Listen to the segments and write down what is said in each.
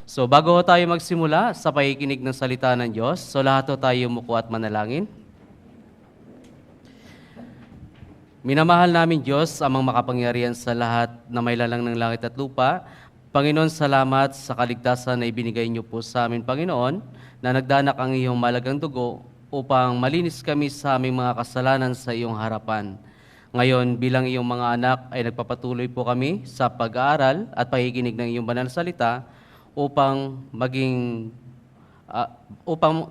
So bago tayo magsimula sa pakikinig ng salita ng Diyos, so lahat tayo muko at manalangin. Minamahal namin Diyos, amang makapangyarihan sa lahat na may lalang ng langit at lupa. Panginoon, salamat sa kaligtasan na ibinigay niyo po sa amin, Panginoon, na nagdanak ang iyong malagang dugo upang malinis kami sa aming mga kasalanan sa iyong harapan. Ngayon, bilang iyong mga anak, ay nagpapatuloy po kami sa pag-aaral at pakikinig ng iyong banal na salita upang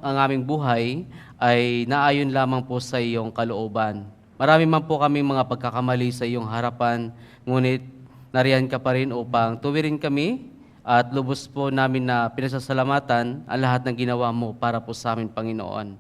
ang aming buhay ay naayon lamang po sa iyong kalooban. Marami man po kami mga pagkakamali sa iyong harapan, ngunit nariyan ka pa rin upang tuwirin kami at lubos po namin na pinasasalamatan ang lahat ng ginawa mo para po sa amin, Panginoon.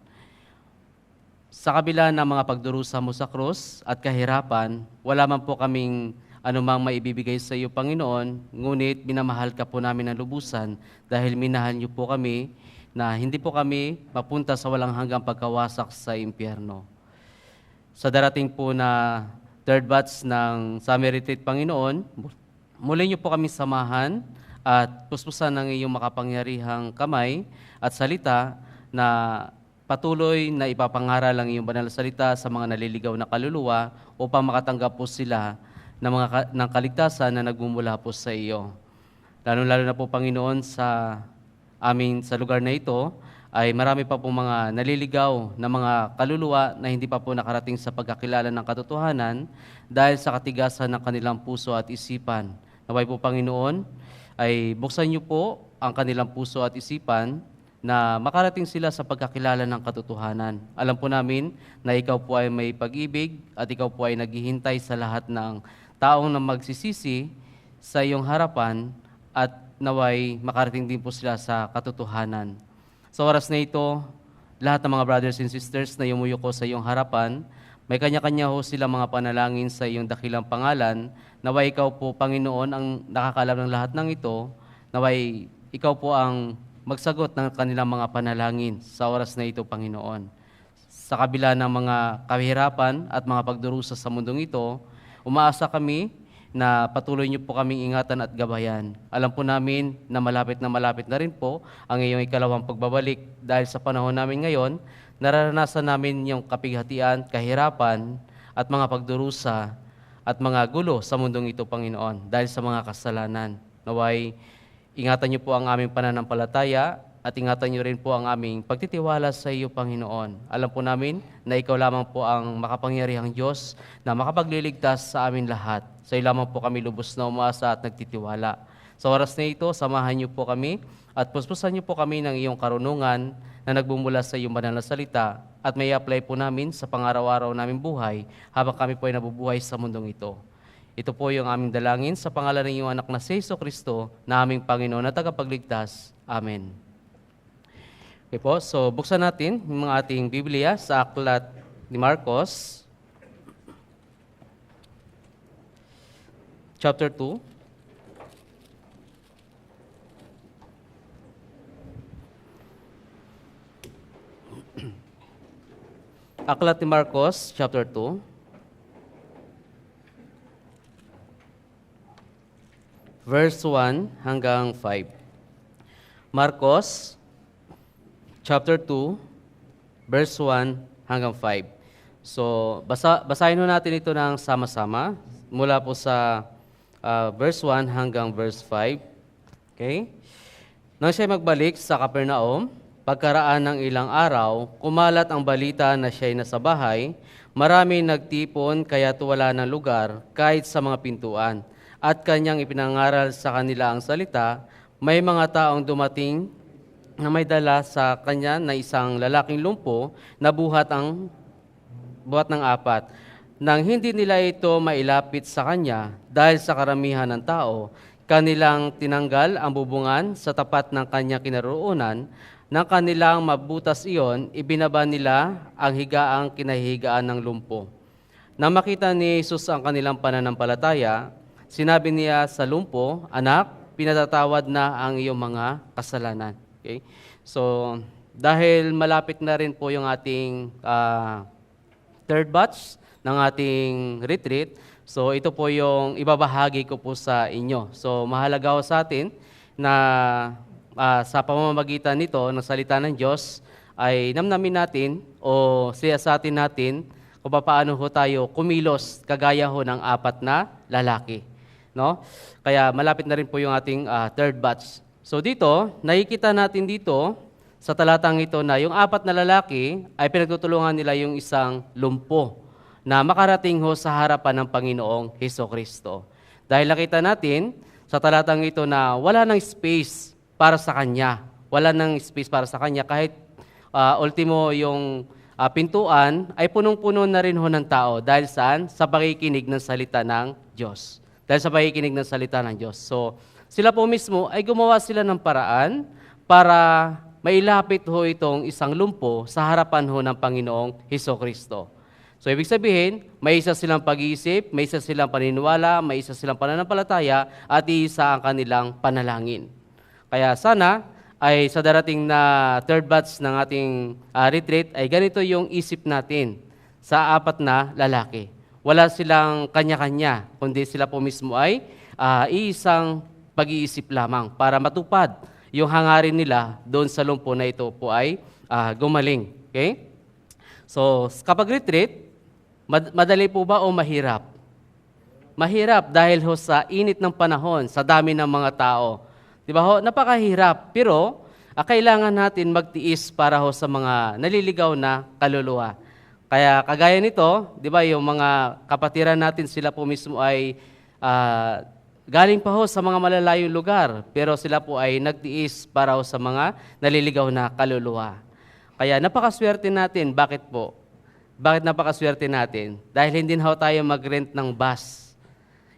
Sa kabila ng mga pagdurusa mo sa krus at kahirapan, wala man po kaming anumang maibibigay sa iyo, Panginoon, ngunit minamahal ka po namin ng lubusan dahil minahal niyo po kami na hindi po kami mapunta sa walang hanggang pagkawasak sa impyerno. Sa darating po na third batch ng summer retreat, Panginoon, muli niyo po kami samahan at puspusan ng iyong makapangyarihang kamay at salita na patuloy na ipapangaral ang iyong banal na salita sa mga naliligaw na kaluluwa upang makatanggap po sila ng kaligtasan na nagmumula po sa iyo. Lalo-lalo na po, Panginoon, sa lugar na ito, ay marami pa po mga naliligaw na mga kaluluwa na hindi pa po nakarating sa pagkakilala ng katotohanan dahil sa katigasan ng kanilang puso at isipan. Naway po, Panginoon, ay buksan niyo po ang kanilang puso at isipan na makarating sila sa pagkakilala ng katotohanan. Alam po namin na ikaw po ay may pag-ibig at ikaw po ay naghihintay sa lahat ng taong na magsisisi sa iyong harapan at naway makarating din po sila sa katotohanan. Sa oras na ito, lahat ng mga brothers and sisters na yumuyuko sa iyong harapan, may kanya-kanya ho silang mga panalangin sa iyong dakilang pangalan. Naway ikaw po, Panginoon, ang nakakaalam ng lahat ng ito. Naway ikaw po ang magsagot ng kanilang mga panalangin sa oras na ito, Panginoon. Sa kabila ng mga kahirapan at mga pagdurusa sa mundong ito, umaasa kami na patuloy niyo po kaming ingatan at gabayan. Alam po namin na malapit na rin po ang iyong ikalawang pagbabalik dahil sa panahon namin ngayon, nararanasan namin yung kapighatian, kahirapan at mga pagdurusa at mga gulo sa mundong ito, Panginoon, dahil sa mga kasalanan. Naway, ingatan niyo po ang aming pananampalataya at ingatan niyo rin po ang aming pagtitiwala sa iyo, Panginoon. Alam po namin na ikaw lamang po ang makapangyarihang Diyos na makapagliligtas sa amin lahat. Sa iyo lamang po kami lubos na umaasa at nagtitiwala. Sa oras na ito, samahan niyo po kami at puspusan niyo po kami ng iyong karunungan na nagbumula sa iyong banal na salita at may apply po namin sa pang-araw-araw naming buhay habang kami po ay nabubuhay sa mundong ito. Ito po yung aming dalangin sa pangalan ng iyong anak na si Jesucristo na aming Panginoon at tagapagligtas. Amen. Okay po, so buksan natin yung mga ating Biblia sa aklat ni Marcos, chapter 2. Aklat ni Marcos, chapter 2. Verse 1 hanggang 5. Marcos, chapter 2, verse 1 hanggang 5. So, basahin natin ito ng sama-sama mula po sa verse 1 hanggang verse 5. Okay? Nang siya magbalik sa Capernaum, pagkaraan ng ilang araw, kumalat ang balita na siya'y nasa bahay, marami nagtipon kaya't wala ng lugar kahit sa mga pintuan. At kanyang ipinangaral sa kanila ang salita, may mga taong dumating na may dala sa kanya na isang lalaking lumpo na buhat ng 4. Nang hindi nila ito mailapit sa kanya dahil sa karamihan ng tao, kanilang tinanggal ang bubungan sa tapat ng kanya kinaroonan. Nang kanilang mabutas iyon, ibinaba nila ang higaang kinahihigaan ng lumpo. Nang makita ni Jesus ang kanilang pananampalataya, sinabi niya sa lumpo, "Anak, pinatatawad na ang iyong mga kasalanan." Okay? So, dahil malapit na rin po yung ating third batch ng ating retreat, so ito po yung ibabahagi ko po sa inyo. So, mahalaga ho sa atin na sa pamamagitan nito ng salita ng Diyos ay namnamin natin o siyasatin natin kung paano ho tayo kumilos kagaya ho ng apat na lalaki. No? Kaya malapit na rin po yung ating third batch. So dito, nakikita natin dito sa talatang ito na yung apat na lalaki ay pinagtutulungan nila yung isang lumpo na makarating ho sa harapan ng Panginoong Hesukristo. Dahil nakita natin sa talatang ito na wala nang space para sa Kanya. Wala nang space para sa Kanya kahit ultimo yung pintuan ay punong-puno na rin ho ng tao. Dahil saan? Sa pakikinig ng salita ng Diyos. Dahil sa pakikinig ng salita ng Diyos. So, sila po mismo ay gumawa sila ng paraan para mailapit ho itong isang lumpo sa harapan ho ng Panginoong Hesukristo. So, ibig sabihin, may isa silang pag-iisip, may isa silang paniniwala, may isa silang pananampalataya, at isa ang kanilang panalangin. Kaya sana ay sa darating na third batch ng ating retreat ay ganito yung isip natin sa apat na lalaki. Wala silang kanya-kanya, kundi sila po mismo ay iisang pag-iisip lamang para matupad yung hangarin nila doon sa lumpo na ito po ay gumaling. Okay? So, kapag retreat, madali po ba o mahirap? Mahirap dahil ho sa init ng panahon, sa dami ng mga tao. Di ba ho? Napakahirap. Pero, kailangan natin magtiis para ho sa mga naliligaw na kaluluwa. Kaya kagaya nito, di ba, yung mga kapatiran natin, sila po mismo ay galing pa ho sa mga malalayong lugar, pero sila po ay nagtiis para ho sa mga naliligaw na kaluluwa. Kaya napakaswerte natin. Bakit po? Bakit napakaswerte natin? Dahil hindi na ho tayo mag-rent ng bus.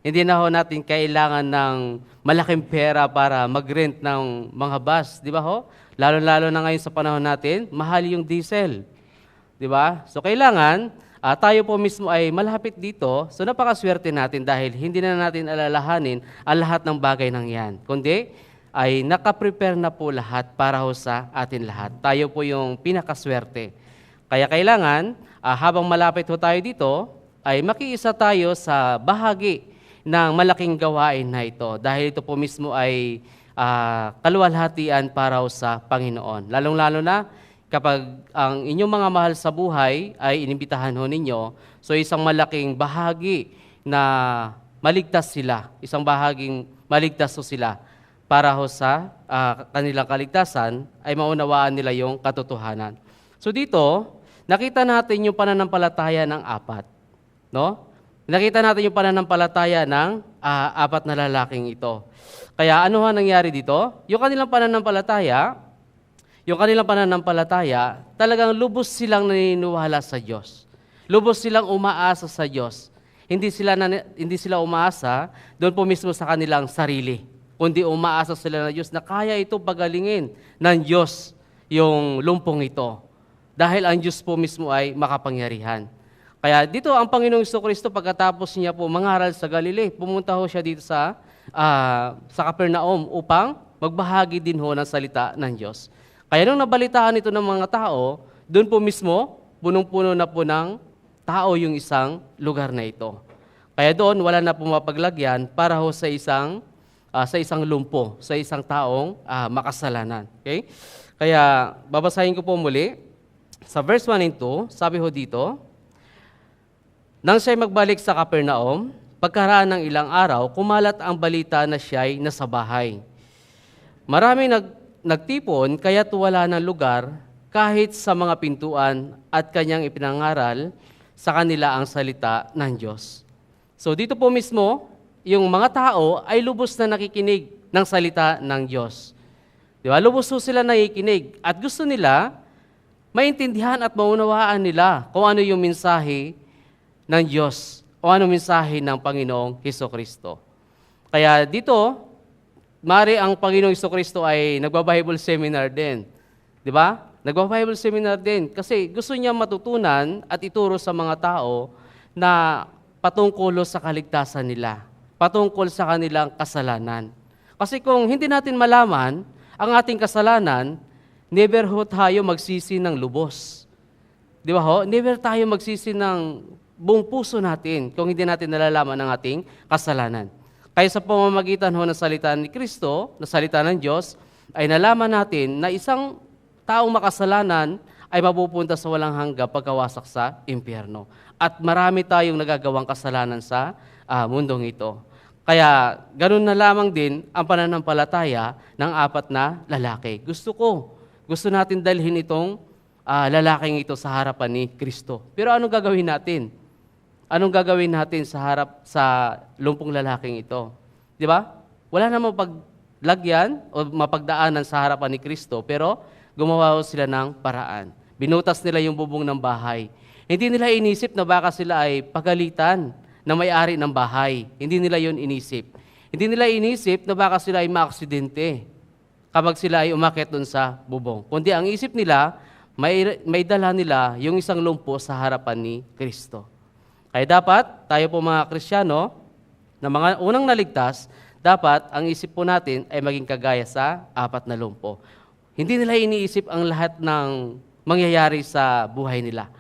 Hindi na ho natin kailangan ng malaking pera para mag-rent ng mga bus. Di ba ho? Lalo-lalo na ngayon sa panahon natin, mahal yung diesel. Di ba? So kailangan, tayo po mismo ay malapit dito, so napakaswerte natin dahil hindi na natin alalahanin ang lahat ng bagay ng yan. Kundi ay nakaprepare na po lahat para ho sa atin lahat. Tayo po yung pinakaswerte. Kaya kailangan, habang malapit ho tayo dito, ay makiisa tayo sa bahagi ng malaking gawain na ito. Dahil ito po mismo ay kaluwalhatian para ho sa Panginoon. Lalong-lalo na, kapag ang inyong mga mahal sa buhay ay inimbitahan ho ninyo, so isang malaking bahagi na maligtas sila, isang bahaging maligtas ho sila para ho sa kanilang kaligtasan ay maunawaan nila yung katotohanan. So dito, nakita natin yung pananampalataya ng apat. No? Nakita natin yung pananampalataya ng apat na lalaking ito. Kaya ano ha nangyari dito? Yung kanilang pananampalataya, talagang lubos silang naniniwala sa Diyos. Lubos silang umaasa sa Diyos. Hindi sila umaasa doon po mismo sa kanilang sarili, kundi umaasa sila na Diyos na kaya ito pagalingin ng Diyos yung lumpong ito. Dahil ang Diyos po mismo ay makapangyarihan. Kaya dito ang Panginoong Hesukristo pagkatapos niya po mangaral sa Galilee, pumunta ho siya dito sa Capernaum upang magbahagi din ho ng salita ng Diyos. Kaya nung nabalitaan ito ng mga tao, doon po mismo, punong-puno na po ng tao yung isang lugar na ito. Kaya doon, wala na pumapaglagyan para ho sa isang lumpo, sa isang taong makasalanan. Okay? Kaya babasahin ko po muli. Sa verse 1 and 2, sabi ho dito, nang siya'y magbalik sa Capernaum, pagkaraan ng ilang araw, kumalat ang balita na siya'y nasa bahay. Maraming nagtipon, kaya't wala ng lugar kahit sa mga pintuan at kanyang ipinangaral sa kanila ang salita ng Diyos. So dito po mismo, yung mga tao ay lubos na nakikinig ng salita ng Diyos. Di ba? Lubos po sila nakikinig at gusto nila maintindihan at maunawaan nila kung ano yung mensahe ng Diyos o ano mensahe ng Panginoong Hesukristo. Kaya dito, mari ang Panginoong Hesukristo ay nagba-Bible seminar din. Di ba? Nagba-Bible seminar din kasi gusto niya matutunan at ituro sa mga tao na patungkol sa kaligtasan nila, patungkol sa kanilang kasalanan. Kasi kung hindi natin malaman ang ating kasalanan, never ho tayo magsisi ng lubos. Di ba ho? Never tayo magsisi ng buong puso natin kung hindi natin nalalaman ang ating kasalanan. Kaya sa pamamagitan ho ng salita ni Kristo, na salita ng Diyos, ay nalaman natin na isang taong makasalanan ay mapupunta sa walang hanggan pagkawasak sa impyerno. At marami tayong nagagawang kasalanan sa mundong ito. Kaya ganun na lamang din ang pananampalataya ng apat na lalaki. Gusto natin dalhin itong lalaking ito sa harapan ni Kristo. Pero anong gagawin natin? Anong gagawin natin sa harap sa lumpong lalaking ito? Di ba? Wala namang paglagyan o mapagdaanan sa harapan ni Kristo, pero gumawa sila ng paraan. Binutas nila yung bubong ng bahay. Hindi nila inisip na baka sila ay pagalitan na may-ari ng bahay. Hindi nila yun inisip. Hindi nila inisip na baka sila ay maaksidente kapag sila ay umakyat dun sa bubong. Kundi ang isip nila, may dala nila yung isang lumpo sa harapan ni Kristo. Kaya dapat, tayo po mga Kristiyano, na mga unang naligtas, dapat ang isip po natin ay maging kagaya sa apat na lumpo. Hindi nila iniisip ang lahat ng mangyayari sa buhay nila.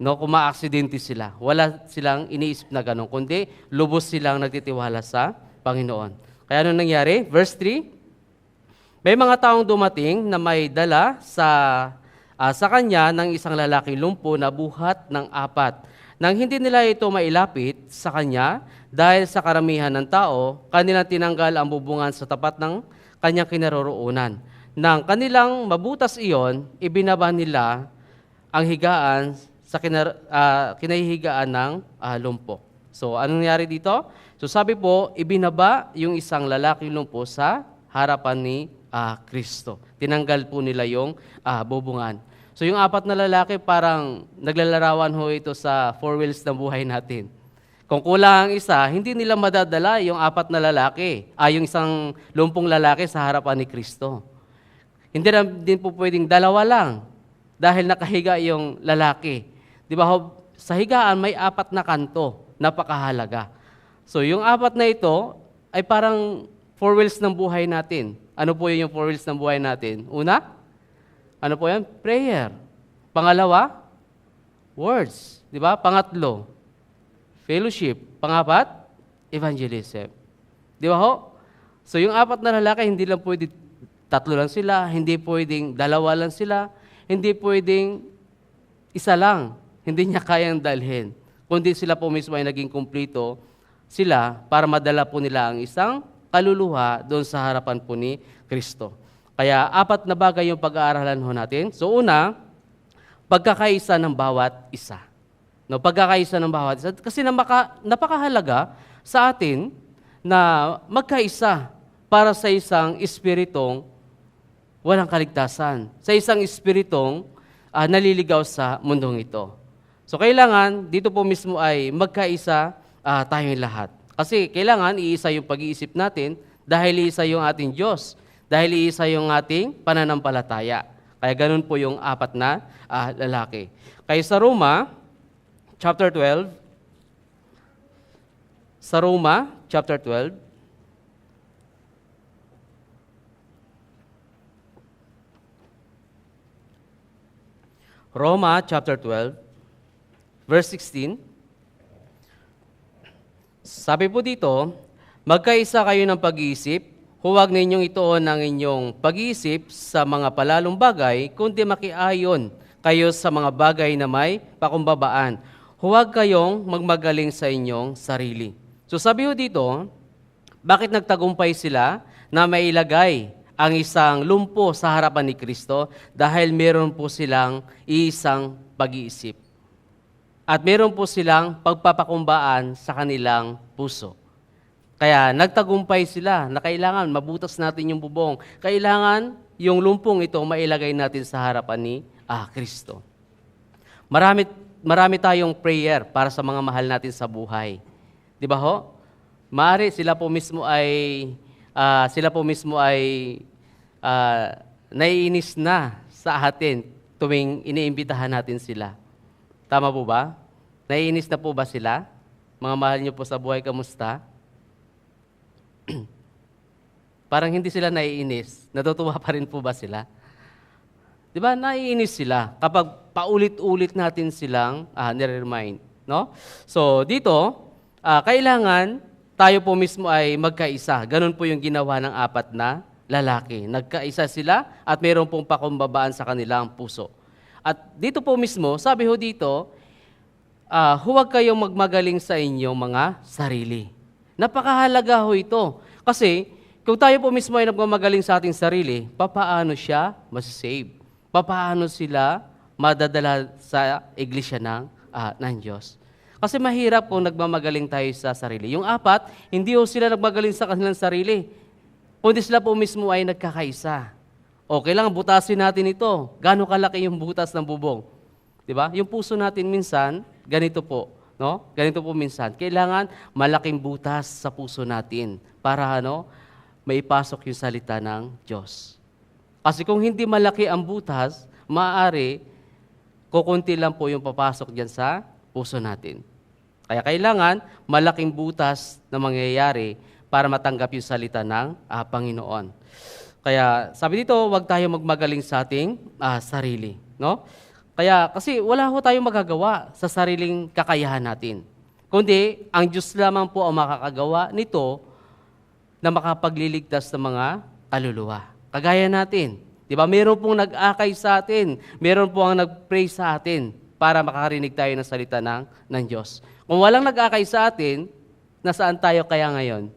No, kung ma-aksidente sila, wala silang iniisip na gano'n, kundi lubos silang nagtitiwala sa Panginoon. Kaya ano nangyari? Verse 3, may mga taong dumating na may dala sa kanya ng isang lalaking lumpo na buhat ng apat. Nang hindi nila ito mailapit sa kanya, dahil sa karamihan ng tao, kanilang tinanggal ang bubungan sa tapat ng kanyang kinaroroonan. Nang kanilang mabutas iyon, ibinaba nila ang higaan sa kinahihigaan ng lumpo. So, anong nangyari dito? So, sabi po, ibinaba yung isang lalaking lumpo sa harapan ni Kristo. Tinanggal po nila yung bubungan. So yung apat na lalaki parang naglalarawan ho ito sa four wheels ng buhay natin. Kung kulang ang isa, hindi nila madadala yung apat na lalaki, yung isang lumpong lalaki sa harapan ni Kristo. Hindi na din po pwedeng dalawa lang dahil nakahiga yung lalaki. Di ba ho, sa higaan may apat na kanto, napakahalaga. So yung apat na ito ay parang four wheels ng buhay natin. Ano po yung four wheels ng buhay natin? Una, ano po yan? Prayer. Pangalawa, words. Di ba? Pangatlo, fellowship. Pangapat, evangelism. Di ba ho? So yung apat na lalaki, hindi lang pwede tatlo lang sila, hindi pwedeng dalawa lang sila, hindi pwedeng isa lang. Hindi niya kayang dalhin. Kundi sila po mismo ay naging kumplito sila para madala po nila ang isang kaluluwa doon sa harapan po ni Kristo. Kaya apat na bagay yung pag-aaralan ho natin. So una, pagkakaisa ng bawat isa. No, pagkakaisa ng bawat isa. Kasi napakahalaga sa atin na magkaisa para sa isang espiritong walang kaligtasan. Sa isang espiritong naliligaw sa mundong ito. So kailangan, dito po mismo ay magkaisa tayong lahat. Kasi kailangan iisa yung pag-iisip natin dahil iisa yung ating Diyos. Dahil iisa yung ating pananampalataya. Kaya ganun po yung apat na lalaki. Kaya sa Roma, chapter 12, Roma chapter 12, verse 16, sabi po dito, magkaisa kayo ng pag-iisip, huwag ninyong ituon ang inyong pag-iisip sa mga palalong bagay, kundi makiayon kayo sa mga bagay na may pakumbabaan. Huwag kayong magmagaling sa inyong sarili. So sabi ho dito, bakit nagtagumpay sila na mailagay ang isang lumpo sa harapan ni Kristo? Dahil meron po silang isang pag-iisip. At meron po silang pagpapakumbaan sa kanilang puso. Kaya nagtagumpay sila na kailangan mabutas natin yung bubong. Kailangan yung lumpong ito mailagay natin sa harapan ni Kristo. Marami tayong prayer para sa mga mahal natin sa buhay. Di ba ho? Maaari sila po mismo ay naiinis na sa atin tuwing iniimbitahan natin sila. Tama po ba? Naiinis na po ba sila? Mga mahal niyo po sa buhay, kamusta? Parang hindi sila naiinis. Natutuwa pa rin po ba sila? Di ba, naiinis sila kapag paulit-ulit natin silang nire-remind. No? So, dito, kailangan tayo po mismo ay magkaisa. Ganun po yung ginawa ng apat na lalaki. Nagkaisa sila at mayroon pong pakumbabaan sa kanilang puso. At dito po mismo, sabi ho dito, huwag kayong magmagaling sa inyong mga sarili. Napakahalaga ho ito. Kasi kung tayo po mismo ay nagmamagaling sa ating sarili, papaano siya masasave? Papaano sila madadala sa iglesia ng Diyos? Kasi mahirap kung nagmamagaling tayo sa sarili. Yung apat, hindi ho sila nagmagaling sa kanilang sarili, kundi sila po mismo ay nagkakaisa. O, kailangan butasin natin ito. Gaano kalaki yung butas ng bubong? Diba? Yung puso natin minsan, ganito po. No? Ganito po minsan. Kailangan malaking butas sa puso natin para maipasok yung salita ng Diyos. Kasi kung hindi malaki ang butas, maaari, kukunti lang po yung papasok dyan sa puso natin. Kaya kailangan malaking butas na mangyayari para matanggap yung salita ng Panginoon. Kaya sabi dito, huwag tayo magmagaling sa ating sarili. No? Kaya kasi wala ho tayong magagawa sa sariling kakayahan natin. Kundi ang Diyos lamang po ang makakagawa nito na makapagliligtas ng mga kaluluwa. Kagaya natin. Diba? Meron pong nag-akay sa atin. Meron pong nag-pray sa atin para makarinig tayo ng salita ng Diyos. Kung walang nag-akay sa atin, nasaan tayo kaya ngayon?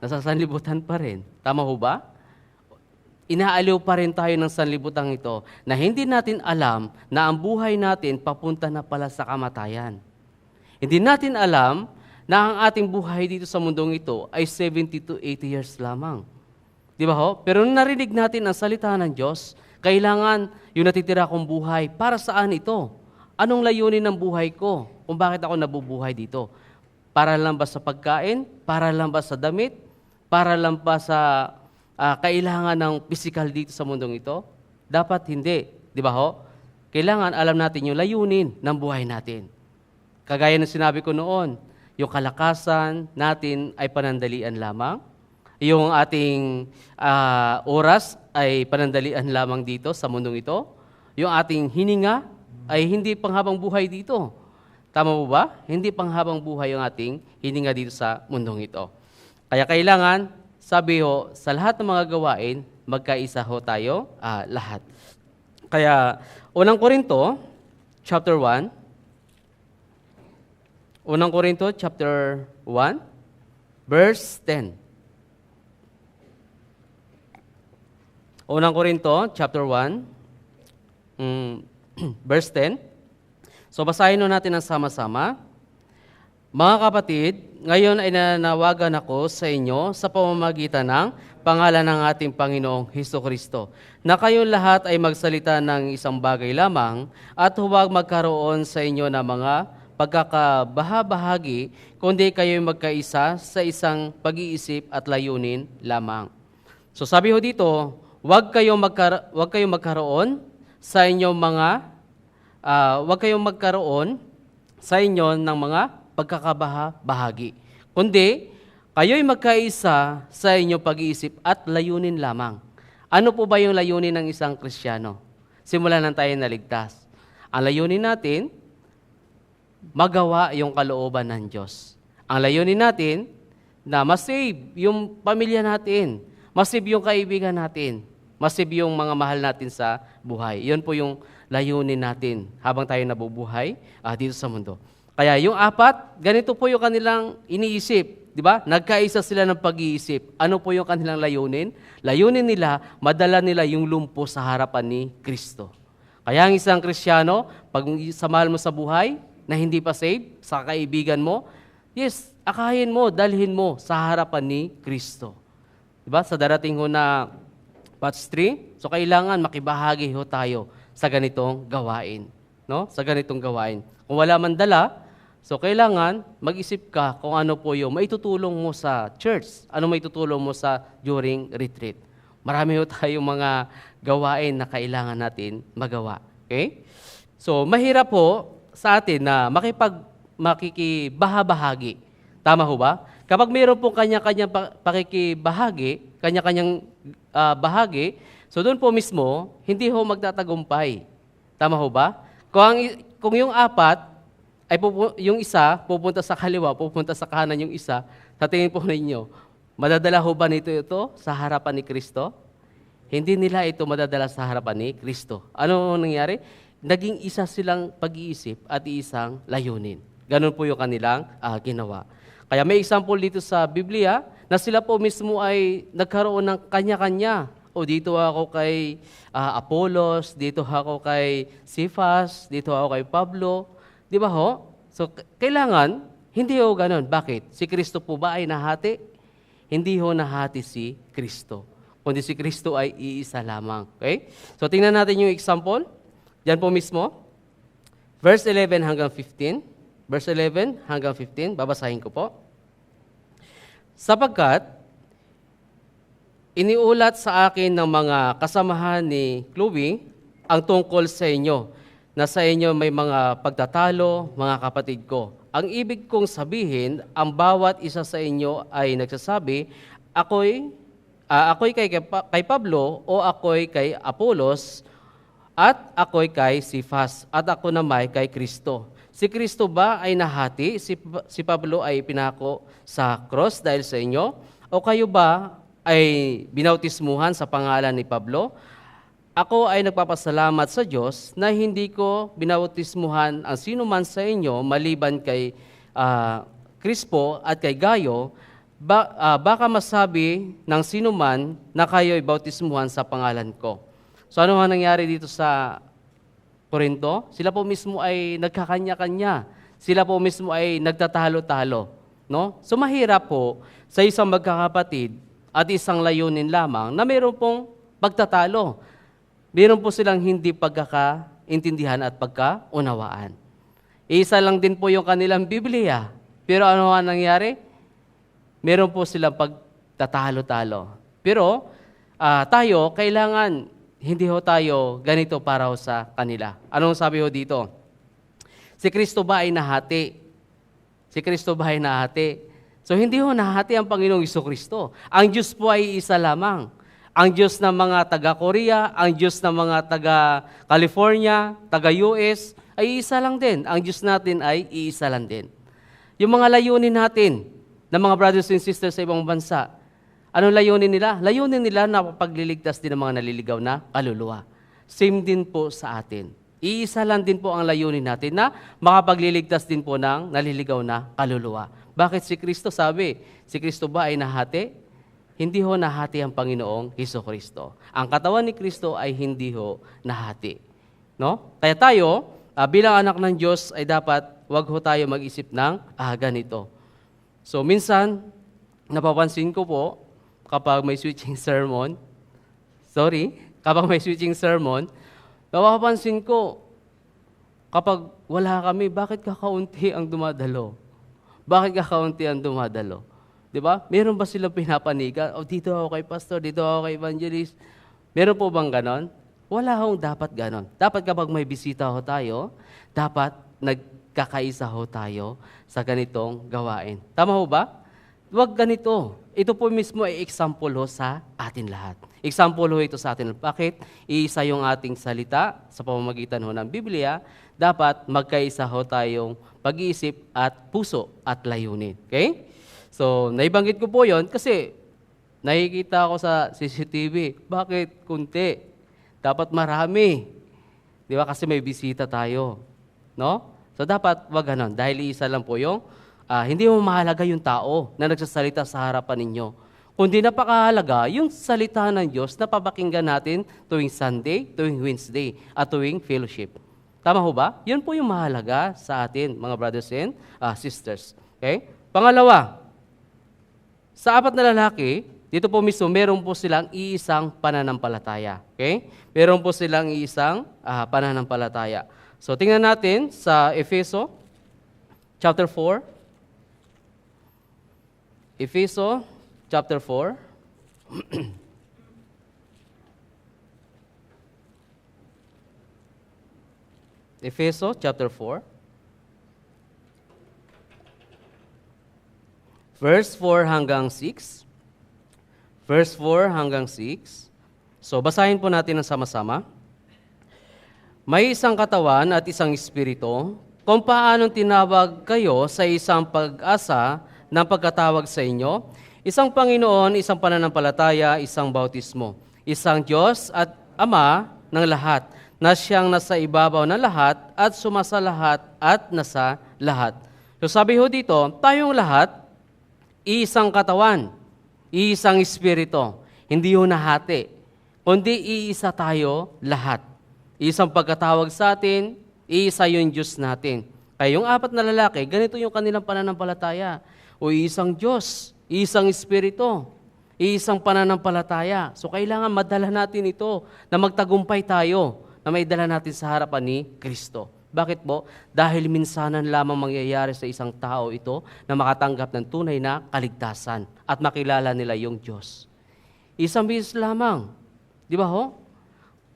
Nasa sanlibutan pa rin. Tama ho ba? Inaaliw pa rin tayo ng sanlibutan ito na hindi natin alam na ang buhay natin papunta na pala sa kamatayan. Hindi natin alam na ang ating buhay dito sa mundong ito ay 70 to 80 years lamang. Di ba ho? Pero nung narinig natin ang salita ng Diyos, kailangan yung natitira kong buhay, para saan ito? Anong layunin ng buhay ko? Kung bakit ako nabubuhay dito? Para lang ba sa pagkain? Para lang ba sa damit? Para lang ba sa kailangan ng physical dito sa mundong ito? Dapat hindi. Di ba ho? Kailangan alam natin yung layunin ng buhay natin. Kagaya ng sinabi ko noon, yung kalakasan natin ay panandalian lamang. Yung ating oras ay panandalian lamang dito sa mundong ito. Yung ating hininga ay hindi panghabang buhay dito. Tama po ba? Hindi panghabang buhay yung ating hininga dito sa mundong ito. Kaya kailangan, sabi ho, sa lahat ng mga gawain, magkaisa ho tayo lahat. Kaya, unang Korinto, chapter 1. Unang Korinto, chapter 1, verse 10. Unang Korinto, chapter 1, verse 10. So, basahin natin ang sama-sama. Mga kapatid, ngayon ay nananawagan ako sa inyo sa pamamagitan ng pangalan ng ating Panginoong Hesukristo, na kayong lahat ay magsalita ng isang bagay lamang at huwag magkaroon sa inyo ng mga pagkakabahabahagi, kundi kayo'y magkaisa sa isang pag-iisip at layunin lamang. So sabi ho dito, huwag kayong magkaroon sa inyong mga ng mga pagkakabahabahagi, kundi kayo'y magkaisa sa inyong pag-iisip at layunin lamang. Ano po ba yung layunin ng isang Kristiyano? Simulan na tayo naligtas. Ang layunin natin, magawa yung kalooban ng Diyos. Ang layunin natin, na masave yung pamilya natin, masave yung kaibigan natin, masave yung mga mahal natin sa buhay. Yun po yung layunin natin habang tayo nabubuhay dito sa mundo. Kaya yung apat, ganito po yung kanilang iniisip. Di ba? Nagkaisa sila ng pag-iisip. Ano po yung kanilang layunin? Layunin nila, madala nila yung lumpo sa harapan ni Kristo. Kaya ang isang Kristiyano, pag sa mahal mo sa buhay, na hindi pa saved, sa kaibigan mo, yes, akayin mo, dalhin mo sa harapan ni Kristo. Di ba? Sa darating ho na batch 3, so kailangan makibahagi ho tayo sa ganitong gawain. No? Sa ganitong gawain. Kung wala man dala, so kailangan mag-isip ka kung ano po yung maitutulong mo sa church, ano maitutulong mo sa during retreat. Marami ho tayong mga gawain na kailangan natin magawa. Okay? So mahirap po sa atin na makikibahabahagi. Tama ho ba? Kapag mayroon po kanya-kanyang pakikibahagi, kanya-kanyang bahagi, so doon po mismo, hindi ho magtatagumpay. Tama ho ba? Kung yung apat, ay yung isa pupunta sa kaliwa, pupunta sa kanan yung isa, sa tingin po ninyo, Madadala ho ba ito sa harapan ni Kristo? Hindi nila ito madadala sa harapan ni Kristo. Ano nangyari? Naging isa silang pag-iisip at isang layunin. Ganun po yung kanilang ginawa. Kaya may example dito sa Biblia na sila po mismo ay nagkaroon ng kanya-kanya. O dito ako kay Apollos, dito ako kay Cephas, dito ako kay Pablo. Di ba ho? So, kailangan, hindi ho ganun. Bakit? Si Kristo po ba ay nahati? Hindi ho nahati si Kristo. Kundi si Kristo ay iisa lamang. Okay? So, tingnan natin yung example. Diyan po mismo. Verse 11 hanggang 15. Verse 11 hanggang 15. Babasahin ko po. Sapagkat, iniulat sa akin ng mga kasamahan ni Chloe ang tungkol sa inyo, na sa inyo may mga pagtatalo, mga kapatid ko. Ang ibig kong sabihin, ang bawat isa sa inyo ay nagsasabi, ako'y kay Pablo o ako'y kay Apollos at ako'y kay Cephas at ako naman kay Kristo. Si Kristo ba ay nahati? Si Pablo ay pinako sa cross dahil sa inyo? O kayo ba ay binautismuhan sa pangalan ni Pablo? Ako ay nagpapasalamat sa Diyos na hindi ko binautismuhan ang sino man sa inyo maliban kay Crispo at kay Gayo. Baka masabi ng sino man na kayo ay bautismuhan sa pangalan ko. So ano ang nangyari dito sa Corinto? Sila po mismo ay nagkakanya-kanya. Sila po mismo ay nagtatalo-talo. No? So mahirap po sa isang magkakapatid at isang layunin lamang na mayroon pong pagtatalo. Meron po silang hindi pagkakaintindihan at pagkaunawaan. Isa lang din po yung kanilang Biblia. Pero ano ang nangyari? Meron po silang pagtatalo-talo. Pero tayo, kailangan hindi ho tayo ganito para ho sa kanila. Anong sabi ho dito? Si Kristo ba ay nahati? Si Kristo ba ay nahati? So hindi ho nahati ang Panginoong Jesucristo. Ang Diyos po ay isa lamang. Ang Diyos ng mga taga-Korea, ang Diyos ng mga taga-California, taga-US, ay isa lang din. Ang Diyos natin ay iisa lang din. Yung mga layunin natin, ng mga brothers and sisters sa ibang bansa, anong layunin nila? Layunin nila na pagliligtas din ng mga naliligaw na kaluluwa. Same din po sa atin. Iisa lang din po ang layunin natin na makapagliligtas din po ng naliligaw na kaluluwa. Bakit si Kristo sabi? Si Kristo ba ay nahati? Hindi ho nahati ang Panginoong Jesucristo. Ang katawan ni Kristo ay hindi ho nahati. No? Kaya tayo, bilang anak ng Diyos, ay dapat wag ho tayo mag-isip ng ganito. So minsan, napapansin ko po, kapag may switching sermon, napapansin ko, kapag wala kami, bakit kakaunti ang dumadalo? Bakit kakaunti ang dumadalo? Diba? Meron ba silang pinapanigan? O dito ako kay pastor, dito ako kay evangelist. Meron po bang ganon? Wala hong dapat ganon. Dapat kapag may bisita ho tayo, dapat nagkakaisa ho tayo sa ganitong gawain. Tama ho ba? Huwag ganito. Ito po mismo ay example ho sa atin lahat. Example ho ito sa atin. Bakit? Iisa yung ating salita sa pamamagitan ho ng Biblia. Dapat magkaisa ho tayong pag-iisip at puso at layunin. Okay? So, naibanggit ko po yon kasi nakikita ko sa CCTV. Bakit kunti? Dapat marami. Di ba? Kasi may bisita tayo. No? So, dapat wag ganon. Dahil isa lang po yung hindi mo mahalaga yung tao na nagsasalita sa harapan ninyo. Kundi napakahalaga yung salita ng Diyos na papakinggan natin tuwing Sunday, tuwing Wednesday, at tuwing fellowship. Tama ho ba? Yun po yung mahalaga sa atin, mga brothers and sisters. Okay? Pangalawa, sa apat na lalaki, dito po mismo, meron po silang iisang pananampalataya. Okay? Meron po silang iisang pananampalataya. So, tingnan natin sa Efeso, chapter 4. Efeso, chapter 4. Efeso, chapter 4. Verse 4 hanggang 6. Verse 4 hanggang 6. So, basahin po natin ng sama-sama. May isang katawan at isang espiritu, kung paanong tinawag kayo sa isang pag-asa ng pagkatawag sa inyo, Isang Panginoon, isang pananampalataya, isang bautismo. Isang Diyos at Ama ng lahat, na siyang nasa ibabaw ng lahat at sumasalahat at nasa lahat. So sabi ho dito, tayong lahat, iisang katawan, iisang espiritu, hindi ho nahati, kundi iisa tayo lahat. Isang pagkatawag sa atin, iisa yung Diyos natin. Kaya yung apat na lalaki, ganito yung kanilang pananampalataya. O isang Diyos, isang espiritu, isang pananampalataya. So kailangan madala natin ito na magtagumpay tayo, na may dala natin sa harapan ni Kristo. Bakit po? Dahil minsanan lamang mangyayari sa isang tao ito na makatanggap ng tunay na kaligtasan at makilala nila yung Diyos. Isang beses lamang. Di ba ho?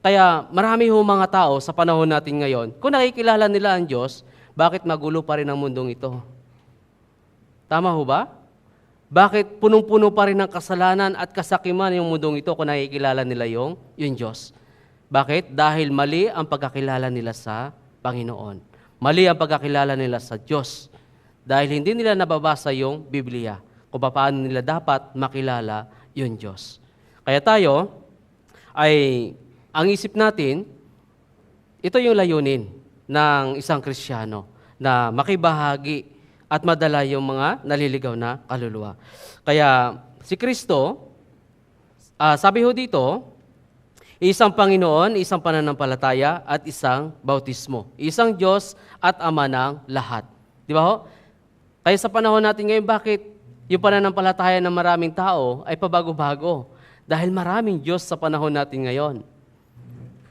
Kaya marami ho mga tao sa panahon natin ngayon, kung nakikilala nila ang Diyos, bakit magulo pa rin ang mundong ito? Tama ho ba? Bakit punong-puno pa rin ng kasalanan at kasakiman yung mundong ito kung nakikilala nila yung Diyos? Bakit? Dahil mali ang pagkakilala nila sa Panginoon. Mali ang pagkakilala nila sa Diyos. Dahil hindi nila nababasa yung Biblia kung paano nila dapat makilala yung Diyos. Kaya tayo, ang isip natin, ito yung layunin ng isang Kristiyano na makibahagi at madala yung mga naliligaw na kaluluwa. Kaya si Kristo, sabi ho dito, isang Panginoon, isang pananampalataya, at isang bautismo. Isang Diyos at Ama ng lahat. Di ba ho? Kaya sa panahon natin ngayon, bakit yung pananampalataya ng maraming tao ay pabago-bago? Dahil maraming Diyos sa panahon natin ngayon.